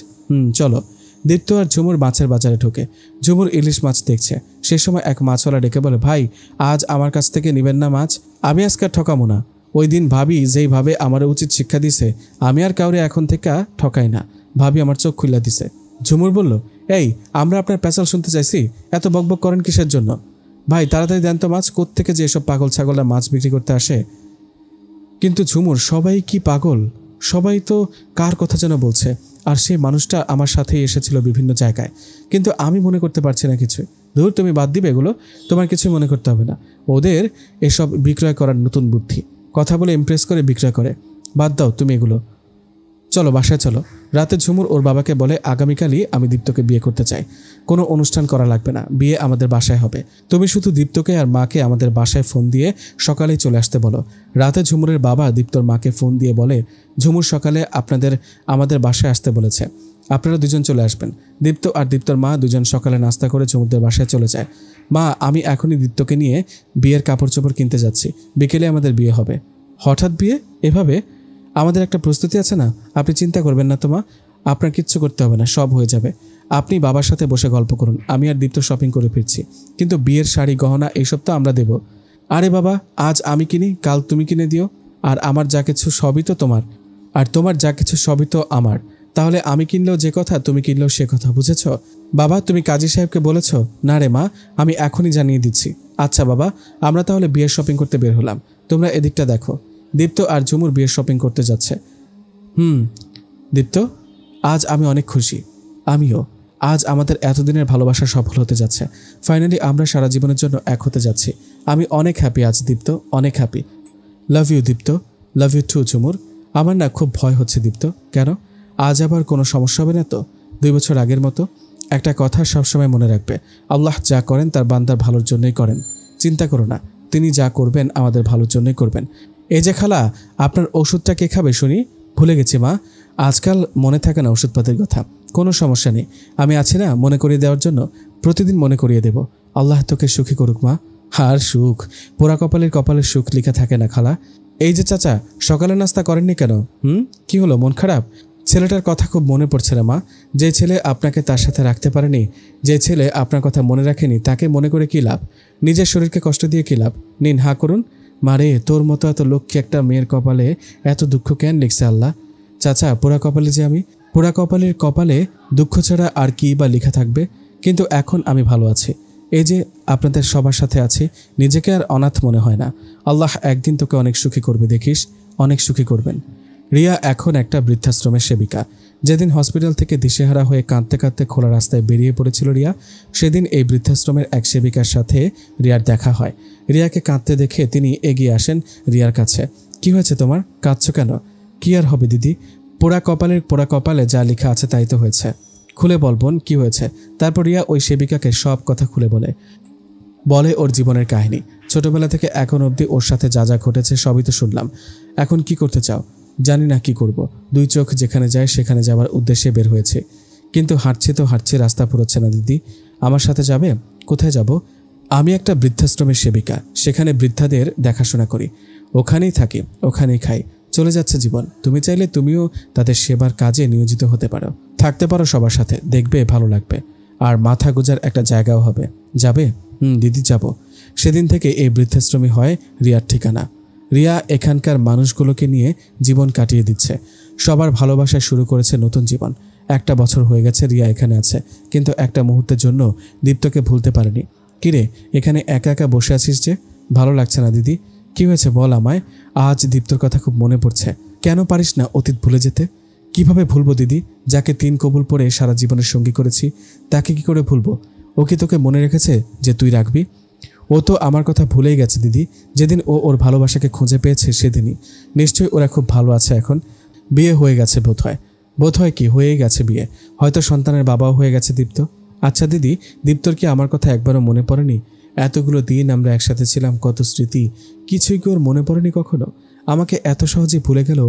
চলো। দীপ্ত আর ঝুমুর মাছের বাজারে ঢোকে। ঝুমুর ইলিশ মাছ দেখছে। সে সময় এক মাছওয়ালা ডেকে বলে, ভাই, আজ আমার কাছ থেকে নেবেন না মাছ? আমি আজকে ঠকাবো না। ওই দিন ভাবি যেইভাবে আমার উচিত শিক্ষা দিছে, আমি আর কাউরে এখন থেকে ঠকাই না। ভাবি আমার চোখ খুলে দিছে। ঝুমুর বলল, এই, আমরা আপনার পেঁচাল শুনতে চাইছি, এত বকবক করেন কিসের জন্য? ভাই তাড়াতাড়ি দেন তো মাছ, কোত্থেকে যে এসব পাগল ছাগলরা মাছ বিক্রি করতে আসে। কিন্তু ঝুমুর, সবাই কি পাগল? সবাই তো কার কথা যেন বলছে, আর সেই মানুষটা আমার সাথেই এসেছিল বিভিন্ন জায়গায়, কিন্তু আমি মনে করতে পারছি না কিছু। ধুর, তুমি বাদ দিবে এগুলো, তোমার কিছু মনে করতে হবে না। ওদের এসব বিক্রয় করার নতুন বুদ্ধি, কথা বলে ইমপ্রেস করে বিক্রয় করে। বাদ দাও তুমি এগুলো, চলো বাসায় চলো। রাতে ঝুমুর ওর বাবাকে বলে, আগামীকালই আমি দীপ্তকে বিয়ে করতে চাই। কোনো অনুষ্ঠান করা লাগবে না, বিয়ে আমাদের বাসায় হবে। তুমি শুধু দীপ্তকে আর মাকে আমাদের বাসায় ফোন দিয়ে সকালেই চলে আসতে বলো। রাতে ঝুমুরের বাবা দীপ্তর মাকে ফোন দিয়ে বলে, ঝুমুর সকালে আমাদের বাসায় আসতে বলেছে, আপনারা দুজন চলে আসবেন। দীপ্ত আর দীপ্তর মা দুজন সকালে নাস্তা করে ঝুমুরদের বাসায় চলে যায়। মা, আমি এখনই দীপ্তকে নিয়ে বিয়ের কাপড় চোপড় কিনতে যাচ্ছি, বিকেলে আমাদের বিয়ে হবে। হঠাৎ বিয়ে এভাবে? আমাদের একটা প্রস্তুতি আছে না, আপনি চিন্তা করবেন না তো মা, আপনার কিচ্ছু করতে হবে না, সব হয়ে যাবে। আপনি বাবার সাথে বসে গল্প করুন, আমি আর দীপ্ত শপিং করে ফিরছি। কিন্তু বিয়ের শাড়ি, গহনা এইসব তো আমরা দেব। আরে বাবা, আজ আমি কিনি, কাল তুমি কিনে দিও। আর আমার যা কিছু সবই তো তোমার, আর তোমার যা কিছু সবই তো আমার। তাহলে আমি কিনলেও যে কথা, তুমি কিনলেও সে কথা, বুঝেছ? বাবা, তুমি কাজী সাহেবকে বলেছ? না রে মা, আমি এখনই জানিয়ে দিচ্ছি। আচ্ছা বাবা, আমরা তাহলে বিয়ের শপিং করতে বের হলাম, তোমরা এদিকটা দেখো। দীপ্ত আর ঝুমুর বিয়ের শপিং করতে যাচ্ছে। দীপ্ত, আজ আমি অনেক খুশি। আমিও। আজ আমাদের এতদিনের ভালোবাসা সফল হতে যাচ্ছে। ফাইনালি আমরা সারা জীবনের জন্য এক হতে যাচ্ছি। আমি অনেক হ্যাপি আজ দীপ্ত, অনেক happy. Love you Dipto, love you too Jhumur. আমার না খুব ভয় হচ্ছে দীপ্ত। কেন? আজ আবার কোনো সমস্যা হবে না তো? 2 বছর আগের মতো? একটা কথা সবসময় মনে রাখবে, আল্লাহ যা করেন তার বান্দার ভালোর জন্যই করেন। চিন্তা করো না, তিনি যা করবেন আমাদের ভালোর জন্যই করবেন। এই যে খালা, আপনার ওষুধটা কে খাবে শুনি? ভুলে গেছি মা, আজকাল মনে থাকে না ওষুধপাতির কথা। কোনো সমস্যা নেই, আমি আছি না মনে করিয়ে দেওয়ার জন্য, প্রতিদিন মনে করিয়ে দেব। আল্লাহ তোকে সুখী করুক মা। আর সুখ, পোড়া কপালের সুখ লেখা থাকে না খালা। এই যে চাচা, সকালে নাস্তা করেননি কেন? কি হলো, মন খারাপ? ছেলেটার কথা খুব মনে পড়ছে না মা। যে ছেলে আপনাকে তার সাথে রাখতে পারেনি, যে ছেলে আপনার কথা মনে রাখেনি, তাকে মনে করে কী লাভ? নিজের শরীরকে কষ্ট দিয়ে কী লাভ? নিন, হা করুন। মারে, তোর মতো এত লক্ষ্মী একটা মেয়ের কপালে এত দুঃখ কেন লিখছে আল্লাহ? চাচা, পোড়া কপালে যে আমি, পোড়া কপালের কপালে দুঃখ ছাড়া আর কি বা লেখা থাকবে? কিন্তু এখন আমি ভালো আছি, এই যে আপনাদের সবার সাথে আছি, নিজেকে আর অনাথ মনে হয় না। আল্লাহ একদিন তোকে অনেক সুখী করবে, দেখিস, অনেক সুখী করবেন। রিয়া এখন একটা বৃদ্ধাশ্রমের সেবিকা। যেদিন হসপিটাল থেকে দিশেহারা হয়ে কাঁদতে কাঁদতে খোলা রাস্তায় বেরিয়ে পড়েছিল রিয়া, সেদিন এই বৃদ্ধাশ্রমের এক সেবিকার সাথে রিয়ার দেখা হয়। রিয়াকে কাঁদতে দেখে তিনি এগিয়ে আসেন রিয়ার কাছে। কি হয়েছে তোমার, কাঁদছো কেন? কি আর হবে দিদি, পোড়া কপালে যা লেখা আছে তাই তো হয়েছে। খুলে বল বোন, কি হয়েছে? তারপর রিয়া ওই সেবিকাকে সব কথা খুলে বলে ওর জীবনের কাহিনী। ছোটবেলা থেকে এখন অবধি ওর সাথে যা যা ঘটেছে সবই তো শুনলাম। এখন কি করতে চাও? জানি না কি করব। দুই চোখ যেখানে যায় সেখানে যাবার উদ্দেশ্যে বের হয়েছে, কিন্তু হাঁটছি, রাস্তা ফুরোচ্ছে না দিদি। আমার সাথে যাবে? কোথায় যাব? আমি একটা বৃদ্ধাশ্রমের সেবিকা, সেখানে বৃদ্ধাদের দেখাশোনা করি, ওখানেই থাকি, ওখানেই খাই। চলে যাচ্ছে জীবন, তুমি চাইলে তুমিও তাদের সেবার কাজে নিয়োজিত হতে পারো, থাকতে পারো সবার সাথে, দেখবে ভালো লাগবে, আর মাথা গোজার একটা জায়গাও হবে। যাবে? দিদি যাব। সেদিন থেকে এই বৃদ্ধাশ্রমই হয় রিয়ার ঠিকানা। রিয়া এখানকার মানুষগুলোকে নিয়ে জীবন কাটিয়ে দিচ্ছে, সবার ভালোবাসায় শুরু করেছে নতুন জীবন। 1 বছর হয়ে গেছে রিয়া এখানে আছে, কিন্তু একটা মুহূর্তের জন্য দীপ্তকে ভুলতে পারেনি। কিরে, এখানে একা একা বসে আছিস যে? ভালো লাগছে না দিদি? কি হয়েছে বল আমায়। আজ দীপ্তর কথা খুব মনে পড়ছে। কেন পারিস না অতীত ভুলে যেতে? কিভাবে ভুলবো দিদি, যাকে 3 কবুল পড়ে সারা জীবনের সঙ্গী করেছি, তাকে কি করে ভুলবো? ও কি তোকে মনে রেখেছে যে তুই রাখবি? ও তো আমার কথা ভুলেই গেছে দিদি। যেদিন ও ওর ভালোবাসাকে খুঁজে পেয়েছে সেদিনই। নিশ্চয়ই ওরা খুব ভালো আছে এখন। বিয়ে হয়ে গেছে বোধহয় কি হয়েই গেছে বিয়ে, হয়তো সন্তানের বাবাও হয়ে গেছে দীপ্ত। আচ্ছা দিদি, দীপ্তর কি আমার কথা একবারও মনে পড়েনি? এতগুলো দিন আমরা একসাথে ছিলাম, কত স্মৃতি, কিছুই কি ওর মনে পড়েনি কখনো? আমাকে এত সহজে ভুলে গেল?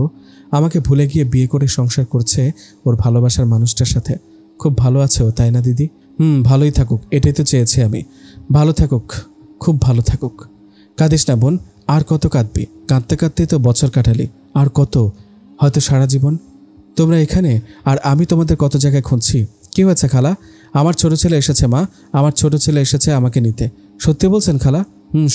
আমাকে ভুলে গিয়ে বিয়ে করে সংসার করছে ওর ভালোবাসার মানুষটার সাথে। খুব ভালো আছে ও, তাই না দিদি? ভালোই থাকুক, এটাই তো চেয়েছি আমি। ভালো থাকুক, খুব ভালো থাকুক। কাঁদিস না বোন, আর কত কাঁদবি? কাঁদতে কাঁদতেই তো বছর কাটালি, আর কত, হয়তো সারা জীবন। তোমরা এখানে, আর আমি তোমাদের কত জায়গায় খুঁজছি। কি হয়েছে খালা? আমার ছোট ছেলে এসেছে মা, আমার ছোট ছেলে এসেছে আমাকে নিতে। সত্যি বলছেন খালা?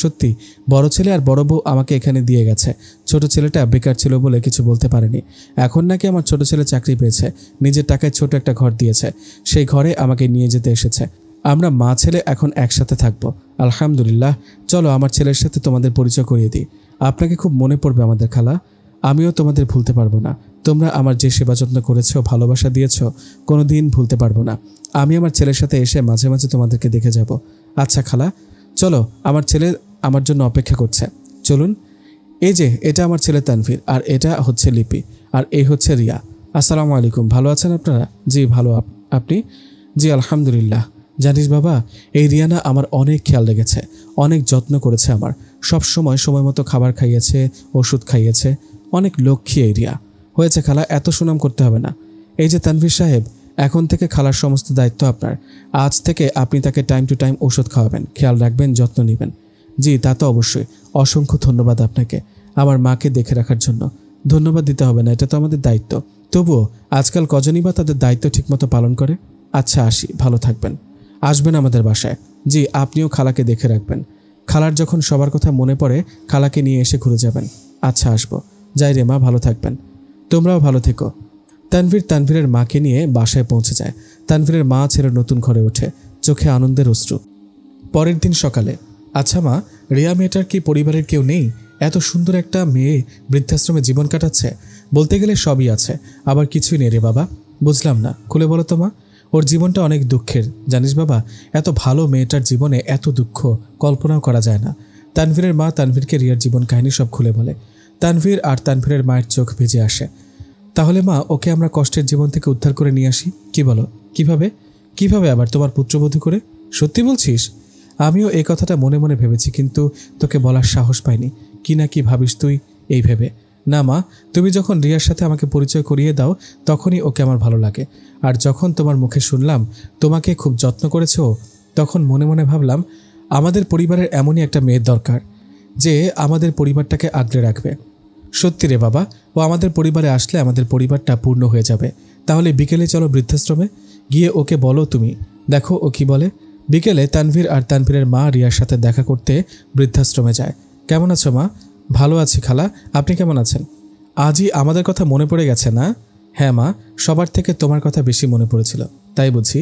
সত্যি। বড় ছেলে আর বড় বউ আমাকে এখানে দিয়ে গেছে। ছোট ছেলেটা বেকার ছিল বলে কিছু বলতে পারেনি। এখন নাকি আমার ছোট ছেলে চাকরি পেয়েছে, নিজের টাকায় ছোট একটা ঘর দিয়েছে, সেই ঘরে আমাকে নিয়ে যেতে এসেছে। আমরা মা ছেলে এখন একসাথে থাকবো, আলহামদুলিল্লাহ। চলো আমার ছেলের সাথে তোমাদের পরিচয় করিয়ে দিই। আপনাকে খুব মনে পড়বে আমাদের খালা, আমিও তোমাদের ভুলতে পারবো না। তোমরা আমার যে সেবা যত্ন করেছো, ভালোবাসা দিয়েছো, কোনো দিন ভুলতে পারবো না। আমি আমার ছেলের সাথে এসে মাঝে মাঝে তোমাদেরকে দেখে যাব। আচ্ছা খালা, চলো, আমার ছেলে আমার জন্য অপেক্ষা করছে, চলুন। এই যে এটা আমার ছেলে তানভীর, আর এটা হচ্ছে লিপি, আর এই হচ্ছে রিয়া। আসসালামু আলাইকুম, ভালো আছেন আপনারা? জি ভালো, আপনি? জি আলহামদুলিল্লাহ। জানিস বাবা, এই রিয়ানা আমার অনেক খেয়াল রেখেছে, অনেক যত্ন করেছে আমার, সব সময় মতো খাবার খাইয়েছে, ওষুধ খাইয়েছে। অনেক লক্ষ্মী এই রিয়া। হয়েছে খালা, এত সুনাম করতে হবে না। এই যে তানভীর সাহেব, এখন থেকে খালার সমস্ত দায়িত্ব আপনার। আজ থেকে আপনি তাকে টাইম টু টাইম ওষুধ খাওয়াবেন, খেয়াল রাখবেন, যত্ন নেবেন। জি তা তো অবশ্যই। অসংখ্য ধন্যবাদ আপনাকে আমার মাকে দেখে রাখার জন্য। ধন্যবাদ দিতে হবে না, এটা তো আমাদের দায়িত্ব। তবুও আজকাল কজনই বা তাদের দায়িত্ব ঠিকমতো পালন করে? আচ্ছা আসি, ভালো থাকবেন। আসবেন আমাদের বাসায়। জি, আপনিও খালাকে দেখে রাখবেন। খালার যখন সবার কথা মনে পড়ে খালাকে নিয়ে এসে ঘুরে যাবেন। আচ্ছা আসবো। যাই রে মা, ভালো থাকবেন। তোমরাও ভালো থেকো। তানভীরের মাকে নিয়ে বাসায় পৌঁছে যায়। তানভীরের মা ছেলের নতুন ঘরে ওঠে, চোখে আনন্দের অশ্রু। পরের দিন সকালে, আচ্ছা মা, রিয়া মেয়েটার কি পরিবারের কেউ নেই? এত সুন্দর একটা মেয়ে বৃদ্ধাশ্রমে জীবন কাটাচ্ছে, বলতে গেলে সবই আছে, আবার কিছুই নেই রে বাবা। বুঝলাম না, খুলে বলো তো মা। ওর জীবনটা অনেক দুঃখের, জানিস বাবা, এত ভালো মেয়েটার জীবনে এত দুঃখ কল্পনাও করা যায় না। তানভীরের মা তানভীরকে রিয়ার জীবন কাহিনী সব খুলে বলে। তানভীর আর তানভীরের মায়ের চোখ ভিজে আসে। তাহলে মা, ওকে আমরা কষ্টের জীবন থেকে উদ্ধার করে নিয়ে আসি, কি বলো? কিভাবে আবার তোমার পুত্রবধূ করে? সত্যি বলছিস? আমিও এই কথাটা মনে মনে ভেবেছি, কিন্তু তোকে বলার সাহস পাইনি। কি না কি ভাবিস তুই এই ভেবে। না মা, তুমি যখন রিয়ার সাথে আমাকে পরিচয় করিয়ে দাও তখনই ওকে আমার ভালো লাগে। আর যখন তোমার মুখে শুনলাম তোমাকে খুব যত্ন করেছো, তখন মনে মনে ভাবলাম আমাদের পরিবারের এমনই একটা মেয়ের দরকার যে আমাদের পরিবারটাকে আগলে রাখবে। সত্যি রে বাবা, ও আমাদের পরিবারে আসলে আমাদের পরিবারটা পূর্ণ হয়ে যাবে। তাহলে বিকেলে চলো বৃদ্ধাশ্রমে, গিয়ে ওকে বলো তুমি, দেখো ও কি বলে। বিকেলে তানভীর আর তানভীরের মা রিয়ার সাথে দেখা করতে বৃদ্ধাশ্রমে যায়। কেমন আছো মা? ভালো আছি খালা, আপনি কেমন আছেন? আজই আমাদের কথা মনে পড়ে গেছে না? হ্যাঁ মা, সবার থেকে তোমার কথা বেশি মনে পড়েছিল, তাই বুঝি।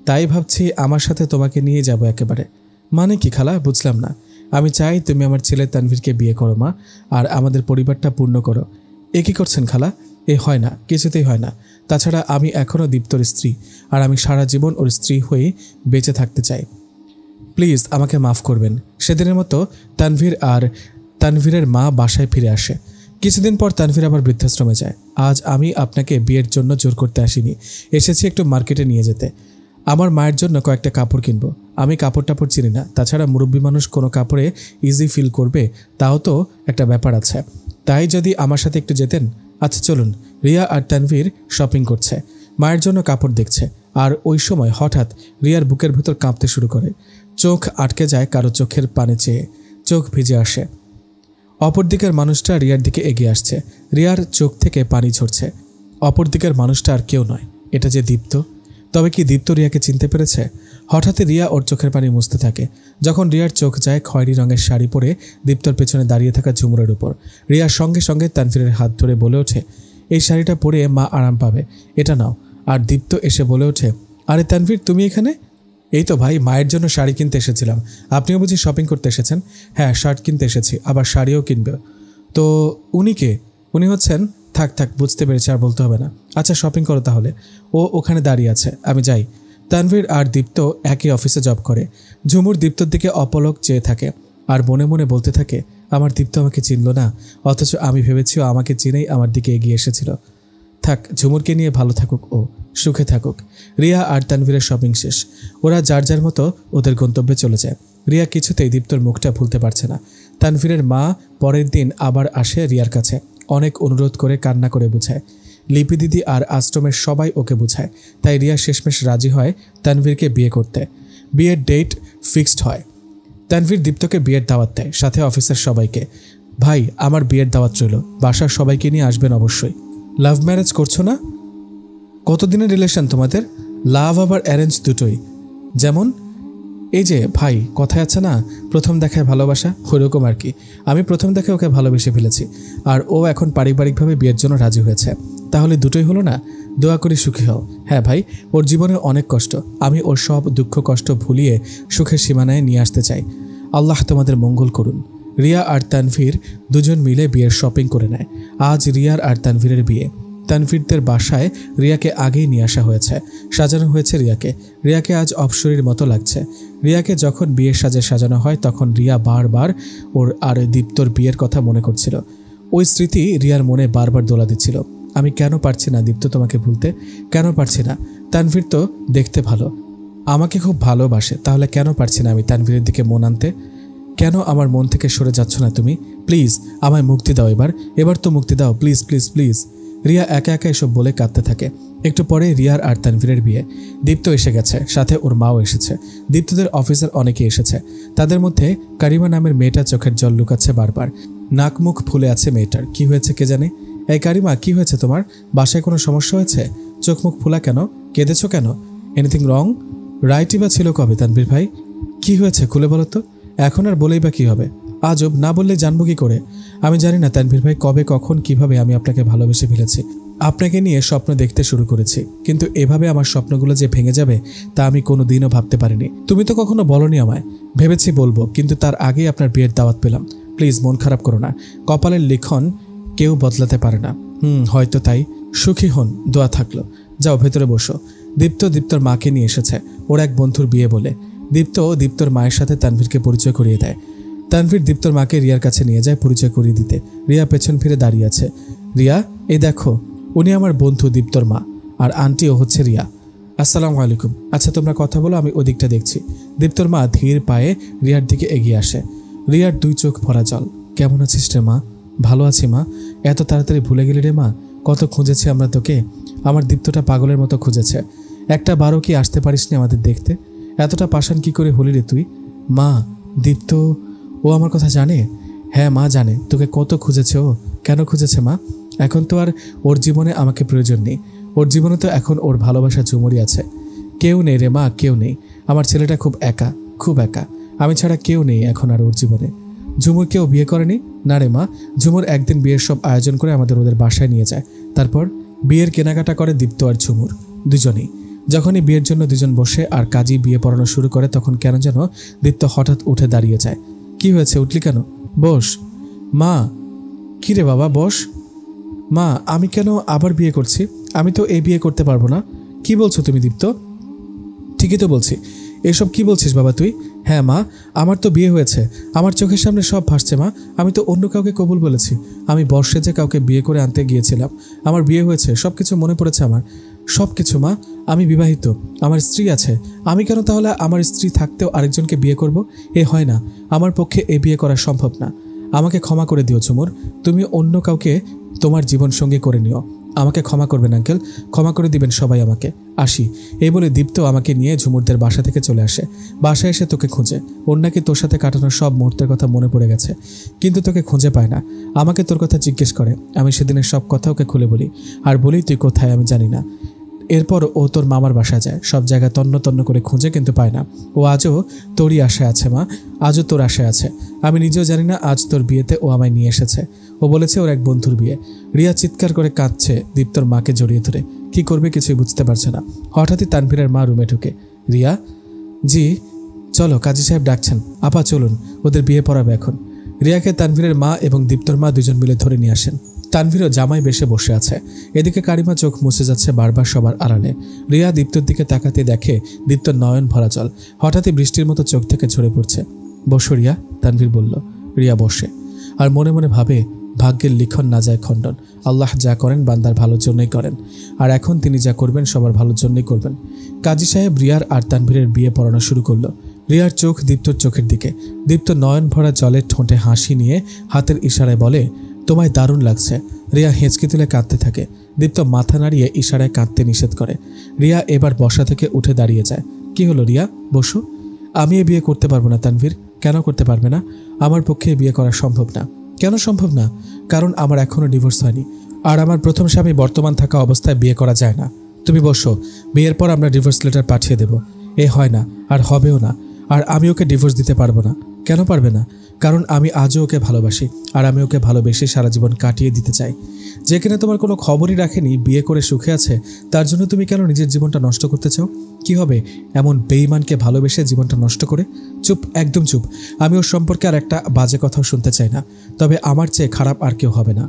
তাই ভাবছি আমার সাথে তোমাকে নিয়ে যাব একেবারে। মানে কি খালা, বুঝলাম না। আমি চাই তুমি আমার ছেলে তানভীরকে বিয়ে করো মা, আর আমাদের পরিবারটা পূর্ণ করো। এ কী করছেন খালা? এ হয় না, কিছুতেই হয় না। তাছাড়া আমি এখনও দীপ্তর স্ত্রী, আর আমি সারা জীবন ওর স্ত্রী হয়ে বেঁচে থাকতে চাই। প্লিজ আমাকে মাফ করবেন। সেদিনের মতো তানভীর আর তানভীরের মা বাসায় ফিরে আসে। কিছুদিন পর তানভীর আবার বৃদ্ধাশ্রমে যায়। আজ আমি আপনাকে বিয়ের জন্য জোর করতে আসিনি, এসেছি একটু মার্কেটে নিয়ে যেতে। আমার মায়ের জন্য কয়েকটা কাপড় কিনবো। আমি কাপড় টাপড় চিনি না, তাছাড়া মুরব্বী মানুষ কোনো কাপড়ে ইজি ফিল করবে তাও তো একটা ব্যাপার আছে। তাই যদি আমার সাথে একটু যেতেন। আচ্ছা চলুন। রিয়া আর তানভীর শপিং করছে, মায়ের জন্য কাপড় দেখছে। আর ওই সময় হঠাৎ রিয়ার বুকের ভেতর কাঁপতে শুরু করে। চোখ আটকে যায় কারো চোখের পানে চেয়ে, চোখ ভিজে আসে। অপরদিকের মানুষটা রিয়ার দিকে এগিয়ে আসছে, রিয়ার চোখ থেকে পানি ঝরছে। অপরদিকের মানুষটা আর কেউ নয়, এটা যে দীপ্ত। তবে কি দীপ্ত রিয়াকে চিনতে পেরেছে? হঠাৎই রিয়া ওর চোখের পানি মুছতে থাকে। যখন রিয়ার চোখ যায় খয়েরি রঙের শাড়ি পরে দীপ্তর পেছনে দাঁড়িয়ে থাকা ঝুমুরের উপর, রিয়ার সঙ্গে সঙ্গে তানভীরের হাত ধরে বলে ওঠে, এই শাড়িটা পরে মা আরাম পাবে, এটা নাও। আর দীপ্ত এসে বলে ওঠে, আরে তানভীর তুমি এখানে? এই তো ভাই, মায়ের জন্য শাড়ি কিনতে এসেছিলাম। আপনিও বুঝি শপিং করতে এসেছেন? হ্যাঁ, শার্ট কিনতে এসেছি, আবার শাড়িও কিনবে। তো উনি কে? উনি হচ্ছেন, থাক থাক বুঝতে পেরেছি, আর বলতে হবে না। আচ্ছা শপিং করো তাহলে, ও ওখানে দাঁড়িয়ে আছে, আমি যাই। তানভীর আর দীপ্ত একই অফিসে জব করে। ঝুমুর দীপ্তর দিকে অপলক চেয়ে থাকে আর মনে মনে বলতে থাকে, আমার দীপ্ত আমাকে চিনল না, অথচ আমি ভেবেছি ও আমাকে চিনেই আমার দিকে এগিয়ে এসেছিল। থাক, ঝুমুরকে নিয়ে ভালো থাকুক, ও সুখে থাকুক। রিয়া আর তানভীরের শপিং শেষ, ওরা যার যার মতো ওদের গন্তব্যে চলে যায়। রিয়া কিছুতেই দীপ্তর মুখটা ভুলতে পারছে না। তানভীরের মা পরের দিন আবার আসে রিয়ার কাছে, অনেক অনুরোধ করে কান্না করে বুঝায়। লিপি দিদি আর আশ্রমের সবাই ওকে বুঝায়। তাই রিয়া শেষমেশ রাজি হয় তানভীরকে বিয়ে করতে। বিয়ের ডেট ফিক্সড হয়। তানভীর দীপ্তকে বিয়ের দাওয়াত দেয়, সাথে অফিসের সবাইকে। ভাই, আমার বিয়ের দাওয়াত রইল, বাসার সবাইকে নিয়ে আসবেন অবশ্যই। লাভ ম্যারেজ করছো না? কতদিনের রিলেশন তোমাদের? লাভ আবার অ্যারেঞ্জ দুটোই। যেমন এই যে ভাই, কথায় আছে না, প্রথম দেখায় ভালোবাসা, ওইরকম আর কি। আমি প্রথম দেখায় ওকে ভালোবেসে ফেলেছি, আর ও এখন পারিবারিকভাবে বিয়ের জন্য রাজি হয়েছে। তাহলে দুটোই হলো না? দোয়া করি সুখী হও। হ্যাঁ ভাই, ওর জীবনে অনেক কষ্ট, আমি ওর সব দুঃখ কষ্ট ভুলিয়ে সুখের সীমানায় নিয়ে আসতে চাই। আল্লাহ তোমাদের মঙ্গল করুন। রিয়া আর তানভীর দুজন মিলে বিয়ের শপিং করে নেয়। আজ রিয়ার আর তানভীরের বিয়ে। তানভীরদের বাসায় রিয়াকে আগেই নিয়ে আসা হয়েছে, সাজানো হয়েছে রিয়াকে। রিয়াকে আজ অপসরীর মতো লাগছে। রিয়াকে যখন বিয়ের সাজে সাজানো হয় তখন রিয়া বারবার ওর আর দীপ্তর বিয়ের কথা মনে করছিল। ওই স্মৃতি রিয়ার মনে বারবার দোলা দিচ্ছিল। আমি কেন পারছি না দীপ্ত তোমাকে ভুলতে? কেন পারছি না? তানভীর তো দেখতে ভালো, আমাকে খুব ভালোবাসে, তাহলে কেন পারছি না আমি তানভীরের দিকে মন আনতে? কেন আমার মন থেকে সরে যাচ্ছ না তুমি? প্লিজ আমায় মুক্তি দাও, এবার তো মুক্তি দাও, প্লিজ প্লিজ প্লিজ। রিয়া একা একা এসব বলে কাঁদতে থাকে। একটু পরে রিয়ার আর তানভীরের বিয়ে। দীপ্ত এসে গেছে, সাথে ওর মাও এসেছে। দীপ্তদের অফিসের অনেকে এসেছে। তাদের মধ্যে কারিমা নামের মেয়েটা চোখের জল লুকাচ্ছে বারবার, নাক মুখ ফুলে আছে মেয়েটার। কি হয়েছে কে জানে? এই কারিমা, কি হয়েছে তোমার? বাসায় কোনো সমস্যা হয়েছে? চোখ মুখ ফুলা কেন? কেঁদেছো কেন? Anything wrong? রাইটই বা ছিল কবে তানভীর ভাই? কি হয়েছে খুলে বলো তো। এখন আর বলেই বা কী হবে? আজব, না বললে জানবো কি করে? আমি জানি না তানভীর ভাই, কবে কখন কিভাবে আমি আপনাকে ভালোবেসে ফেলেছি। আপনাকে নিয়ে স্বপ্ন দেখতে শুরু করেছি, কিন্তু এভাবে আমার স্বপ্নগুলো যে ভেঙে যাবে তা আমি কোনো দিনও ভাবতে পারিনি। তুমি তো কখনো বলনি আমায়, ভেবেছি বলবো, কিন্তু তার আগেই আপনার বিয়ের দাওয়াত পেলাম। প্লিজ মন খারাপ করো না, কপালের লিখন কেউ বদলাতে পারে না। হয়তো তাই। সুখী হন, দোয়া থাকলো। যাও ভেতরে বসো। দীপ্তর মাকে নিয়ে এসেছে, ওর এক বন্ধুর বিয়ে বলে। দীপ্তর মায়ের সাথে তানভীরকে পরিচয় করিয়ে দেয়। তানভীর দীপ্তর মাকে রিয়ার কাছে নিয়ে যায় পরিচয় করিয়ে দিতে। রিয়া পেছন ফিরে দাঁড়িয়ে আছে। রিয়া, এই দেখো, উনি আমার বন্ধু দীপ্তর মা, আর আন্টিও হচ্ছে রিয়া। আসসালামু আলাইকুম। আচ্ছা তোমরা কথা বলো, আমি ওই দিকটা দেখছি। দীপ্তর মা ধীর পায়ে রিয়ার দিকে এগিয়ে আসে। রিয়ার 2 চোখ ভরা জল। কেমন আছিস রে মা? ভালো আছি মা। এত তাড়াতাড়ি ভুলে গেলি রে মা? কত খুঁজেছি আমরা তোকে। আমার দীপ্তটা পাগলের মতো খুঁজেছে। একটা বারও কি আসতে পারিসনি আমাদের দেখতে? এতটা পাষাণ কি করে হলি রে তুই? মা, দীপ্ত ও আমার কথা জানে? হ্যাঁ মা জানে। তোকে কত খুঁজেছে ও। কেন খুঁজেছে মা? এখন তো আর ওর জীবনে আমাকে প্রয়োজন নেই। ওর জীবনে তো এখন ওর ভালোবাসা ঝুমুরই আছে। কেউ নেই রে মা, কেউ নেই। আমার ছেলেটা খুব একা, খুব একা। আমি ছাড়া কেউ নেই এখন আর ওর জীবনে। ঝুমুর কেউ বিয়ে করেনি? না রে মা। ঝুমুর একদিন বিয়ের সব আয়োজন করে আমাদের ওদের বাসায় নিয়ে যায়। তারপর বিয়ের কেনাকাটা করে দীপ্ত আর ঝুমুর দুজনেই। যখনই বিয়ের জন্য দুজন বসে আর কাজী বিয়ে পড়ানো শুরু করে তখন কেন যেন দীপ্ত হঠাৎ উঠে দাঁড়িয়ে যায়। কি হয়েছে, উঠলি কেন? বস। মা, কি রে বাবা, বস। মা, আমি কেন আবার বিয়ে করছি? আমি তো এই বিয়ে করতে পারবো না। কি বলছো তুমি দীপ্ত? ঠিকই তো বলছি। এসব কি বলছিস বাবা তুই? হ্যাঁ মা, আমার তো বিয়ে হয়েছে। আমার চোখের সামনে সব ভাসছে মা। আমি তো অন্য কাউকে কবুল বলেছি। আমি বর্ষে যে কাউকে বিয়ে করে আনতে গিয়েছিলাম। আমার বিয়ে হয়েছে, সব কিছু মনে পড়েছে আমার। সব কিছু মা। আমি বিবাহিত, আমার স্ত্রী আছে। আমি কেন তাহলে আমার স্ত্রী থাকতেও আরেকজনকে বিয়ে করব? এ হয় না। আমার পক্ষে এ বিয়ে করা সম্ভব না। আমাকে ক্ষমা করে দিও ঝুমুর। তুমি অন্য কাউকে তোমার জীবনসঙ্গী করে নিও। আমাকে ক্ষমা করবেন আঙ্কেল, ক্ষমা করে দিবেন সবাই আমাকে। আসি। এই বলে দীপ্ত আমাকে নিয়ে ঝুমুরদের বাসা থেকে চলে আসে। বাসায় এসে তোকে খুঁজে। ওর নাকি তোর সাথে কাটানো সব মুহূর্তের কথা মনে পড়ে গেছে, কিন্তু তোকে খুঁজে পায় না। আমাকে তোর কথা জিজ্ঞেস করে। আমি সেদিনের সব কথা ওকে খুলে বলি, আর বলি তুই কোথায় আমি জানি না। এরপর ও তোর মামার বাসায় যায়, সব জায়গায় তন্ন তন্ন করে খুঁজে কিন্তু পায় না। ও আজও তোরই আশায় আছে মা, আজও তোর আশায় আছে। আমি নিজেও জানি না আজ তোর বিয়েতে ও আমায় নিয়ে এসেছে। ও বলেছে ওর এক বন্ধুর বিয়ে। রিয়া চিৎকার করে কাঁদছে দীপ্তর মাকে জড়িয়ে ধরে। কি করবে কিছুই বুঝতে পারছে না। হঠাৎই তানভীরের মা রুমে ঢুকে। রিয়া, জি চলো, কাজী সাহেব ডাকছেন। আপা চলুন, ওদের বিয়ে পড়াবে এখন। রিয়াকে তানভীরের মা এবং দীপ্তর মা দুজন মিলে ধরে নিয়ে আসেন। তানভীরও জামাই বেশে বসে আছে। এদিকে কারিমা চোখ মুছে যাচ্ছে বারবার সবার আড়ালে। রিয়া দীপ্তর দিকে তাকাতে দেখে দীপ্তর নয়ন ভরা জল হঠাৎই বৃষ্টির মতো চোখ থেকে ঝরে পড়ছে। বসো রিয়া, তানভীর বলল। রিয়া বসে আর মনে মনে ভাবে, ভাগ্যের লিখন না যায় খণ্ডন। আল্লাহ যা করেন বান্দার ভালোর জন্যই করেন, আর এখন তিনি যা করবেন সবার ভালোর জন্যই করবেন। কাজী সাহেব রিয়ার আর তানভীরের বিয়ে পড়ানো শুরু করলো। রিয়ার চোখ দীপ্তর চোখের দিকে। দীপ্ত নয়ন ভরা জলের ঠোঁটে হাসি নিয়ে হাতের ইশারায় বলে, তোমায় দারুণ লাগছে। রিয়া হেঁচকি তুলে কাঁদতে থাকে। দীপ্ত মাথা নাড়িয়ে ইশারায় কাঁদতে নিষেধ করে। রিয়া এবার বসা থেকে উঠে দাঁড়িয়ে যায়। কি হলো রিয়া, বসো। আমি এ বিয়ে করতে পারবো না তানভীর। কেন করতে পারবে না? আমার পক্ষে বিয়ে করা সম্ভব না। কেন সম্ভব না? কারণ আমার এখনো ডিভোর্স হয়নি, আর আমার প্রথম স্বামী বর্তমান থাকা অবস্থায় বিয়ে করা যায় না। তুমি বসো, বিয়ের পর আমরা ডিভোর্স লেটার পাঠিয়ে দেব। এ হয় না, আর হবেও না। আর আমি ওকে ডিভোর্স দিতে পারবো না। কেন পারবে না? কারণ আমি আজও ওকে ভালোবাসি, আর আমি ওকে ভালোবেসে সারা জীবন কাটিয়ে দিতে চাই। যে কিনা তোমার কোনো খবরই রাখেনি, বিয়ে করে সুখে আছে, তার জন্য তুমি কেন নিজের জীবনটা নষ্ট করতে চাও? কি হবে এমন বেঈমানকে ভালোবেসে জীবনটা নষ্ট করে? চুপ, একদম চুপ। আমি ওর সম্পর্কে আর একটা বাজে কথাও শুনতে চাই না। তবে আমার চেয়ে খারাপ আর কেউ হবে না।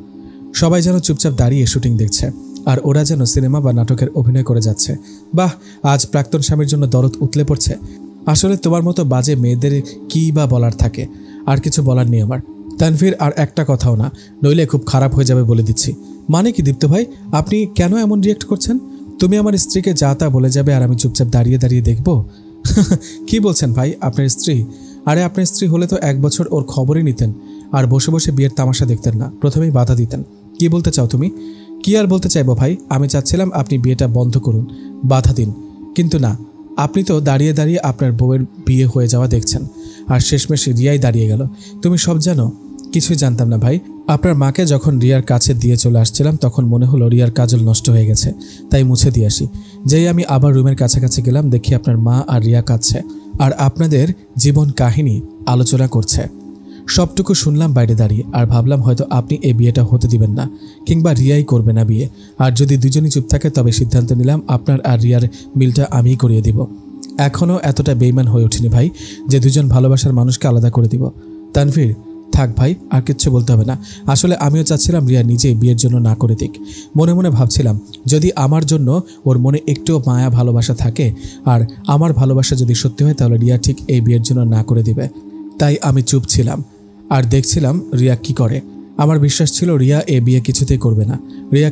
সবাই যেন চুপচাপ দাঁড়িয়ে শুটিং দেখছে, আর ওরা যেন সিনেমা বা নাটকের অভিনয় করে যাচ্ছে। বাহ, আজ প্রাক্তন স্বামীর জন্য দরদ উতলে পড়ছে। আসলে তোমার মতো বাজে মেয়েদের কি বা বলার থাকে? আর কিছু বলার নেই আমার। তানভীর আর একটা কথাও না, নইলে খুব খারাপ হয়ে যাবে বলে দিচ্ছি। মানে কি দীপ্ত ভাই, আপনি কেন এমন রিয়েক্ট করছেন? তুমি আমার স্ত্রীকে যা তা বলে যাবে আর আমি চুপচাপ দাঁড়িয়ে দাঁড়িয়ে দেখব? কি বলছেন ভাই, আপনার স্ত্রী? আরে আপনার স্ত্রী হলে তো 1 বছর ওর খবরই নিতেন, আর বসে বসে বিয়ের তামাশা দেখতেন না, প্রথমেই বাধা দিতেন। কি বলতে চাও তুমি? কি আর বলতে চাইবো ভাই, আমি চাচ্ছিলাম আপনি বিয়েটা বন্ধ করুন, বাধা দিন। কিন্তু না, আপনি তো দাঁড়িয়ে দাঁড়িয়ে আপনার বউয়ের বিয়ে হয়ে যাওয়া দেখছেন, আর শেষমেশ রিয়াই দাঁড়িয়ে গেল। তুমি সব জানো? কিছুই জানতাম না ভাই। আপনার মাকে যখন রিয়ার কাছে দিয়ে চলে আসছিলাম তখন মনে হলো রিয়ার কাজল নষ্ট হয়ে গেছে, তাই মুছে দিয়ে আসি। যেই আমি আবার রুমের কাছাকাছি গেলাম, দেখি আপনার মা আর রিয়া কাঁদছে, আর আপনাদের জীবন কাহিনী আলোচনা করছে। সবটুকু শুনলাম বাইরে দাঁড়িয়ে, আর ভাবলাম হয়তো আপনি এই বিয়েটা হতে দিবেন না, কিংবা রিয়াই করবে না বিয়ে। আর যদি দুজনই চুপ থাকে তবে সিদ্ধান্ত নিলাম আপনার আর রিয়ার মিলটা আমিই করিয়ে দিব। এখনও এতটা বেইমান হয়ে ওঠেনি ভাই যে দুজন ভালোবাসার মানুষকে আলাদা করে দিব। তানভীর, থাক ভাই, আর কিচ্ছু বলতে হবে না। আসলে আমিও চাচ্ছিলাম রিয়া নিজেই বিয়ের জন্য না করে দিক। মনে মনে ভাবছিলাম, যদি আমার জন্য ওর মনে একটুও মায়া ভালোবাসা থাকে, আর আমার ভালোবাসা যদি সত্যি হয়, তাহলে রিয়া ঠিক এই বিয়ের জন্য না করে দিবে। তাই আমি চুপ ছিলাম আর দেখছিলাম রিয়া কি করে। আমার বিশ্বাস ছিল রিয়া এ বিয়ে কিছুতেই করবে না। রিয়া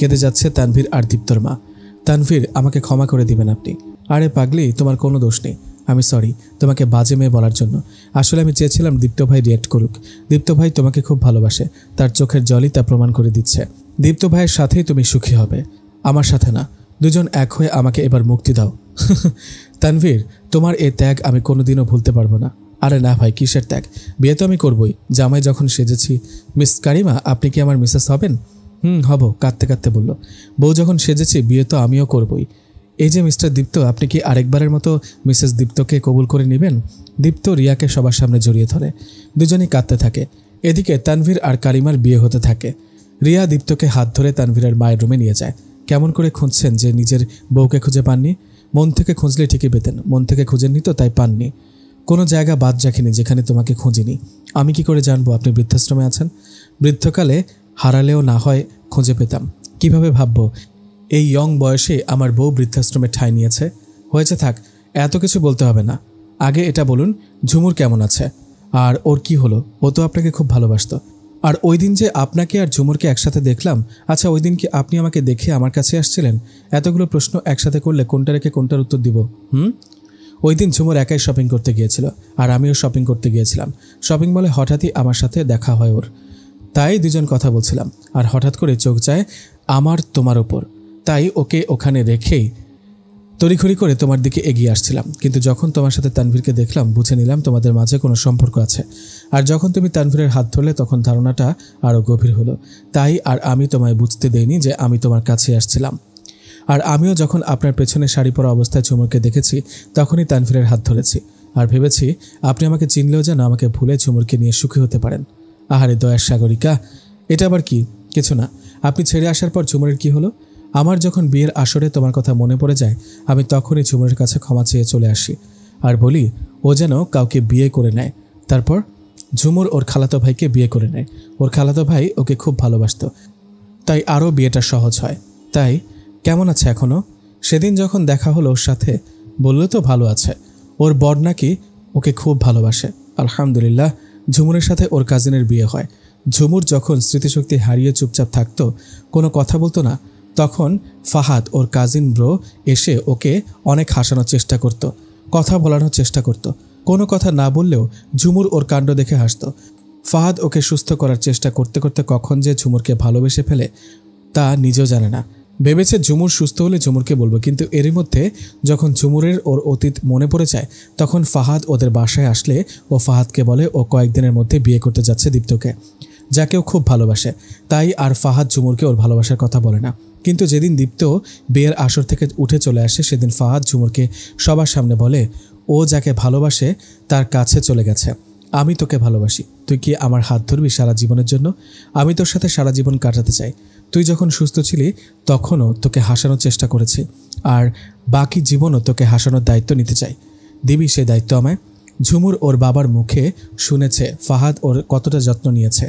কেঁদে যাচ্ছে তানভীর আর দীপ্তর মা। তানভীর, আমাকে ক্ষমা করে দিবেন আপনি। আরে পাগলি, তোমার কোনো দোষ নেই। আমি সরি তোমাকে বাজে মেয়ে বলার জন্য। আসলে আমি চেয়েছিলাম দীপ্ত ভাই রিয়াক্ট করুক। দীপ্ত ভাই তোমাকে খুব ভালোবাসে, তার চোখের জলই তা প্রমাণ করে দিচ্ছে। দীপ্ত ভাইয়ের সাথেই তুমি সুখী হবে, আমার সাথে না। দুজন এক হয়ে আমাকে এবার মুক্তি দাও। তানভীর, তোমার এই ত্যাগ আমি কোনোদিনও ভুলতে পারবো না। আরে না ভাই, কিসের ত্যাগ? বিয়ে তো আমি করবই। জামাই যখন সেজেছি। মিস কারিমা, আপনি কি আমার মিসেস হবেন? হব, কাঁদতে কাঁদতে বলল। বউ যখন সেজেছি, বিয়ে তো আমিও করবই। এই যে মিস্টার দীপ্ত, আপনি কি আরেকবারের মতো মিসেস দীপ্তকে কবুল করে নেবেন? দীপ্ত রিয়াকে সবার সামনে জড়িয়ে ধরে। দুজনেই কাঁদতে থাকে। এদিকে তানভীর আর কারিমার বিয়ে হতে থাকে। রিয়া দীপ্তকে হাত ধরে তানভীরের মায়ের রুমে নিয়ে যায়। কেমন করে খুঁজছেন যে নিজের বউকে খুঁজে পাননি? মন থেকে খুঁজলে ঠিকই পেতেন, মন থেকে খুঁজেননি তো তাই পাননি। কোনো জায়গা বাদ রাখিনি যেখানে তোমাকে খুঁজিনি। আমি কি করে জানবো আপনি বৃদ্ধাশ্রমে আছেন? বৃদ্ধকালে হারালেও না হয় খুঁজে পেতাম। কিভাবে ভাববো এই ইয়ং বয়সে আমার বউ বৃদ্ধাশ্রমে ঠাঁই নিয়েছে? হয়েছে, থাক, এত কিছু বলতে হবে না। আগে এটা বলুন, ঝুমুর কেমন আছে? আর ওর কি হলো? ও তো আপনাকে খুব ভালোবাসতো। আর ওই দিন যে আপনাকে আর ঝুমুরকে একসাথে দেখলাম, আচ্ছা ওই দিন কি আপনি আমাকে দেখে আমার কাছে আসছিলেন? এতগুলো প্রশ্ন একসাথে করলে কোনটা রেখে কোনটার উত্তর দিব? ওই দিন ঝুমুর একাই শপিং করতে গিয়েছিল, আর আমিও শপিং করতে গিয়েছিলাম। শপিং মলে হঠাৎই আমার সাথে দেখা হয় ওর, তাই দুজন কথা বলছিলাম। আর হঠাৎ করে চোখ যায় আমার তোমার ওপর, তাই ওকে ওখানে রেখেই তড়িঘড়ি করে তোমার দিকে এগিয়ে আসছিলাম। কিন্তু যখন তোমার সাথে তানভীরকে দেখলাম, বুঝে নিলাম তোমাদের মাঝে কোনো সম্পর্ক আছে। আর যখন তুমি তানভীরের হাত ধরলে, তখন ধারণাটা আরও গভীর হলো। তাই আর আমি তোমায় বুঝতে দেইনি যে আমি তোমার কাছে আসছিলাম। আর আমিও যখন আপনার পেছনে শাড়ি পরা অবস্থায় ঝুমুরকে দেখেছি, তখনই তানভীরের হাত ধরেছি। আর ভেবেছি আপনি আমাকে চিনলেও যেন আমাকে ভুলে ঝুমুরকে নিয়ে সুখী হতে পারেন। আহারে দয়ার সাগরিকা, এটা আবার কি? কিছু না। আপনি ছেড়ে আসার পর ঝুমুরের কি হলো? আমার যখন বিয়ের আসরে তোমার কথা মনে পড়ে যায়, আমি তখনই ঝুমুরের কাছে ক্ষমা চেয়ে চলে আসি আর বলি ও যেন কাউকে বিয়ে করে নেয়। তারপর ঝুমুর ওর খালাতো ভাইকে বিয়ে করে নেয়। ওর খালাতো ভাই ওকে খুব ভালোবাসতো, তাই আরও বিয়েটা সহজ হয়। তাই কেমন আছে এখনও? সেদিন যখন দেখা হলো ওর সাথে, বললো তো ভালো আছে। ওর বর নাকি ওকে খুব ভালোবাসে। আলহামদুলিল্লাহ। ঝুমুরের সাথে ওর কাজিনের বিয়ে হয়। ঝুমুর যখন স্মৃতিশক্তি হারিয়ে চুপচাপ থাকতো, কোনো কথা বলতো না, তখন ফাহাদ ওর কাজিন ব্রো এসে ওকে অনেক হাসানোর চেষ্টা করত, কথা বলানোর চেষ্টা করত। কোনো কথা না বললেও ঝুমুর ওর কাণ্ড দেখে হাসত। ফাহাদ ওকে সুস্থ করার চেষ্টা করতে করতে কখন যে ঝুমুরকে ভালোবেসে ফেলে তা নিজেও জানে না। ভেবেছে ঝুমুর সুস্থ হলে ঝুমুরকে বলবো, কিন্তু এরই মধ্যে যখন ঝুমুরের ওর অতীত মনে পড়ে যায়, তখন ফাহাদ ওদের বাসায় আসলে ও ফাহাদকে বলে ও কয়েকদিনের মধ্যে বিয়ে করতে যাচ্ছে দীপ্তকে, যাকেও খুব ভালোবাসে। তাই আর ফাহাদ ঝুমুরকে ওর ভালোবাসার কথা বলে না। কিন্তু যেদিন দীপ্ত বিয়ের আসর থেকে উঠে চলে আসে, সেদিন ফাহাদ ঝুমুরকে সবার সামনে বলে ও যাকে ভালোবাসে তার কাছে চলে গেছে। আমি তোকে ভালোবাসি, তুই কি আমার হাত ধরবি সারা জীবনের জন্য? আমি তোর সাথে সারা জীবন কাটাতে চাই। তুই যখন সুস্থ ছিলি তখনও তোকে হাসানোর চেষ্টা করেছি, আর বাকি জীবনও তোকে হাসানোর দায়িত্ব নিতে চাই। দিবি সেই দায়িত্ব আমায়? ঝুমুর ওর বাবার মুখে শুনেছে ফাহাদ ওর কতটা যত্ন নিয়েছে,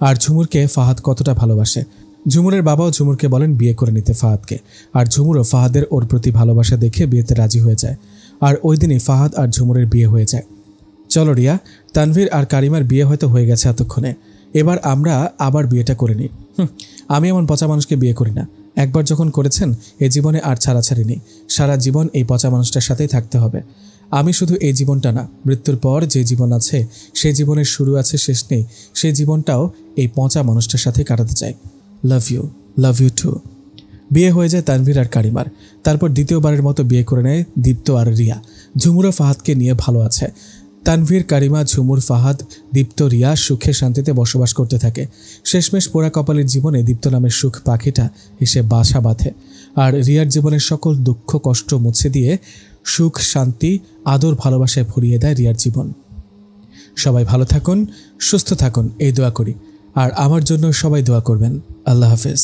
আর ঝুমুরকে ফাহাদ কতটা ভালোবাসে। ঝুমুরের বাবাও ঝুমুরকে বলেন বিয়ে করে নিতে ফাহাদকে, আর ঝুমুরও ফাহাদের ওর প্রতি ভালোবাসা দেখে বিয়েতে রাজি হয়ে যায়। আর ওই দিনই ফাহাদ আর ঝুমুরের বিয়ে হয়ে যায়। চলো রিয়া, তানভীর আর কারিমার বিয়ে হয়তো হয়ে গেছে এতক্ষণে, এবার আমরা আবার বিয়েটা করে নিই। আমি এমন পচা মানুষকে বিয়ে করি না। একবার যখন করেছেন, এ জীবনে আর ছাড়াছাড়ি নেই। সারা জীবন এই পচা মানুষটার সাথেই থাকতে হবে। আমি শুধু এই জীবনটা না, মৃত্যুর পর যে জীবন আছে, সেই জীবনের শুরু আছে শেষ নেই, সেই জীবনটাও এই পচা মানুষটার সাথে কাটাতে চাই। Love you too. বিয়ে হয়ে যায় তানভীর আর কারিমার। তারপর দ্বিতীয়বারের মতো বিয়ে করে নেয় দীপ্ত আর রিয়া। ঝুমুরও ফাহাদকে নিয়ে ভালো আছে। তানভীর, কারিমা, ঝুমুর, ফাহাদ, দীপ্ত, রিয়া সুখে শান্তিতে বসবাস করতে থাকে। শেষমেশ পোড়া কপালের জীবনে দীপ্ত নামের সুখ পাখিটা এসে বাসা বাঁধে, আর রিয়ার জীবনের সকল দুঃখ কষ্ট মুছে দিয়ে সুখ, শান্তি, আদর, ভালোবাসায় ভরিয়ে দেয় রিয়ার জীবন। সবাই ভালো থাকুন, সুস্থ থাকুন, এই দোয়া করি। আর আমার জন্য সবাই দোয়া করবেন। আল্লাহ হাফেজ।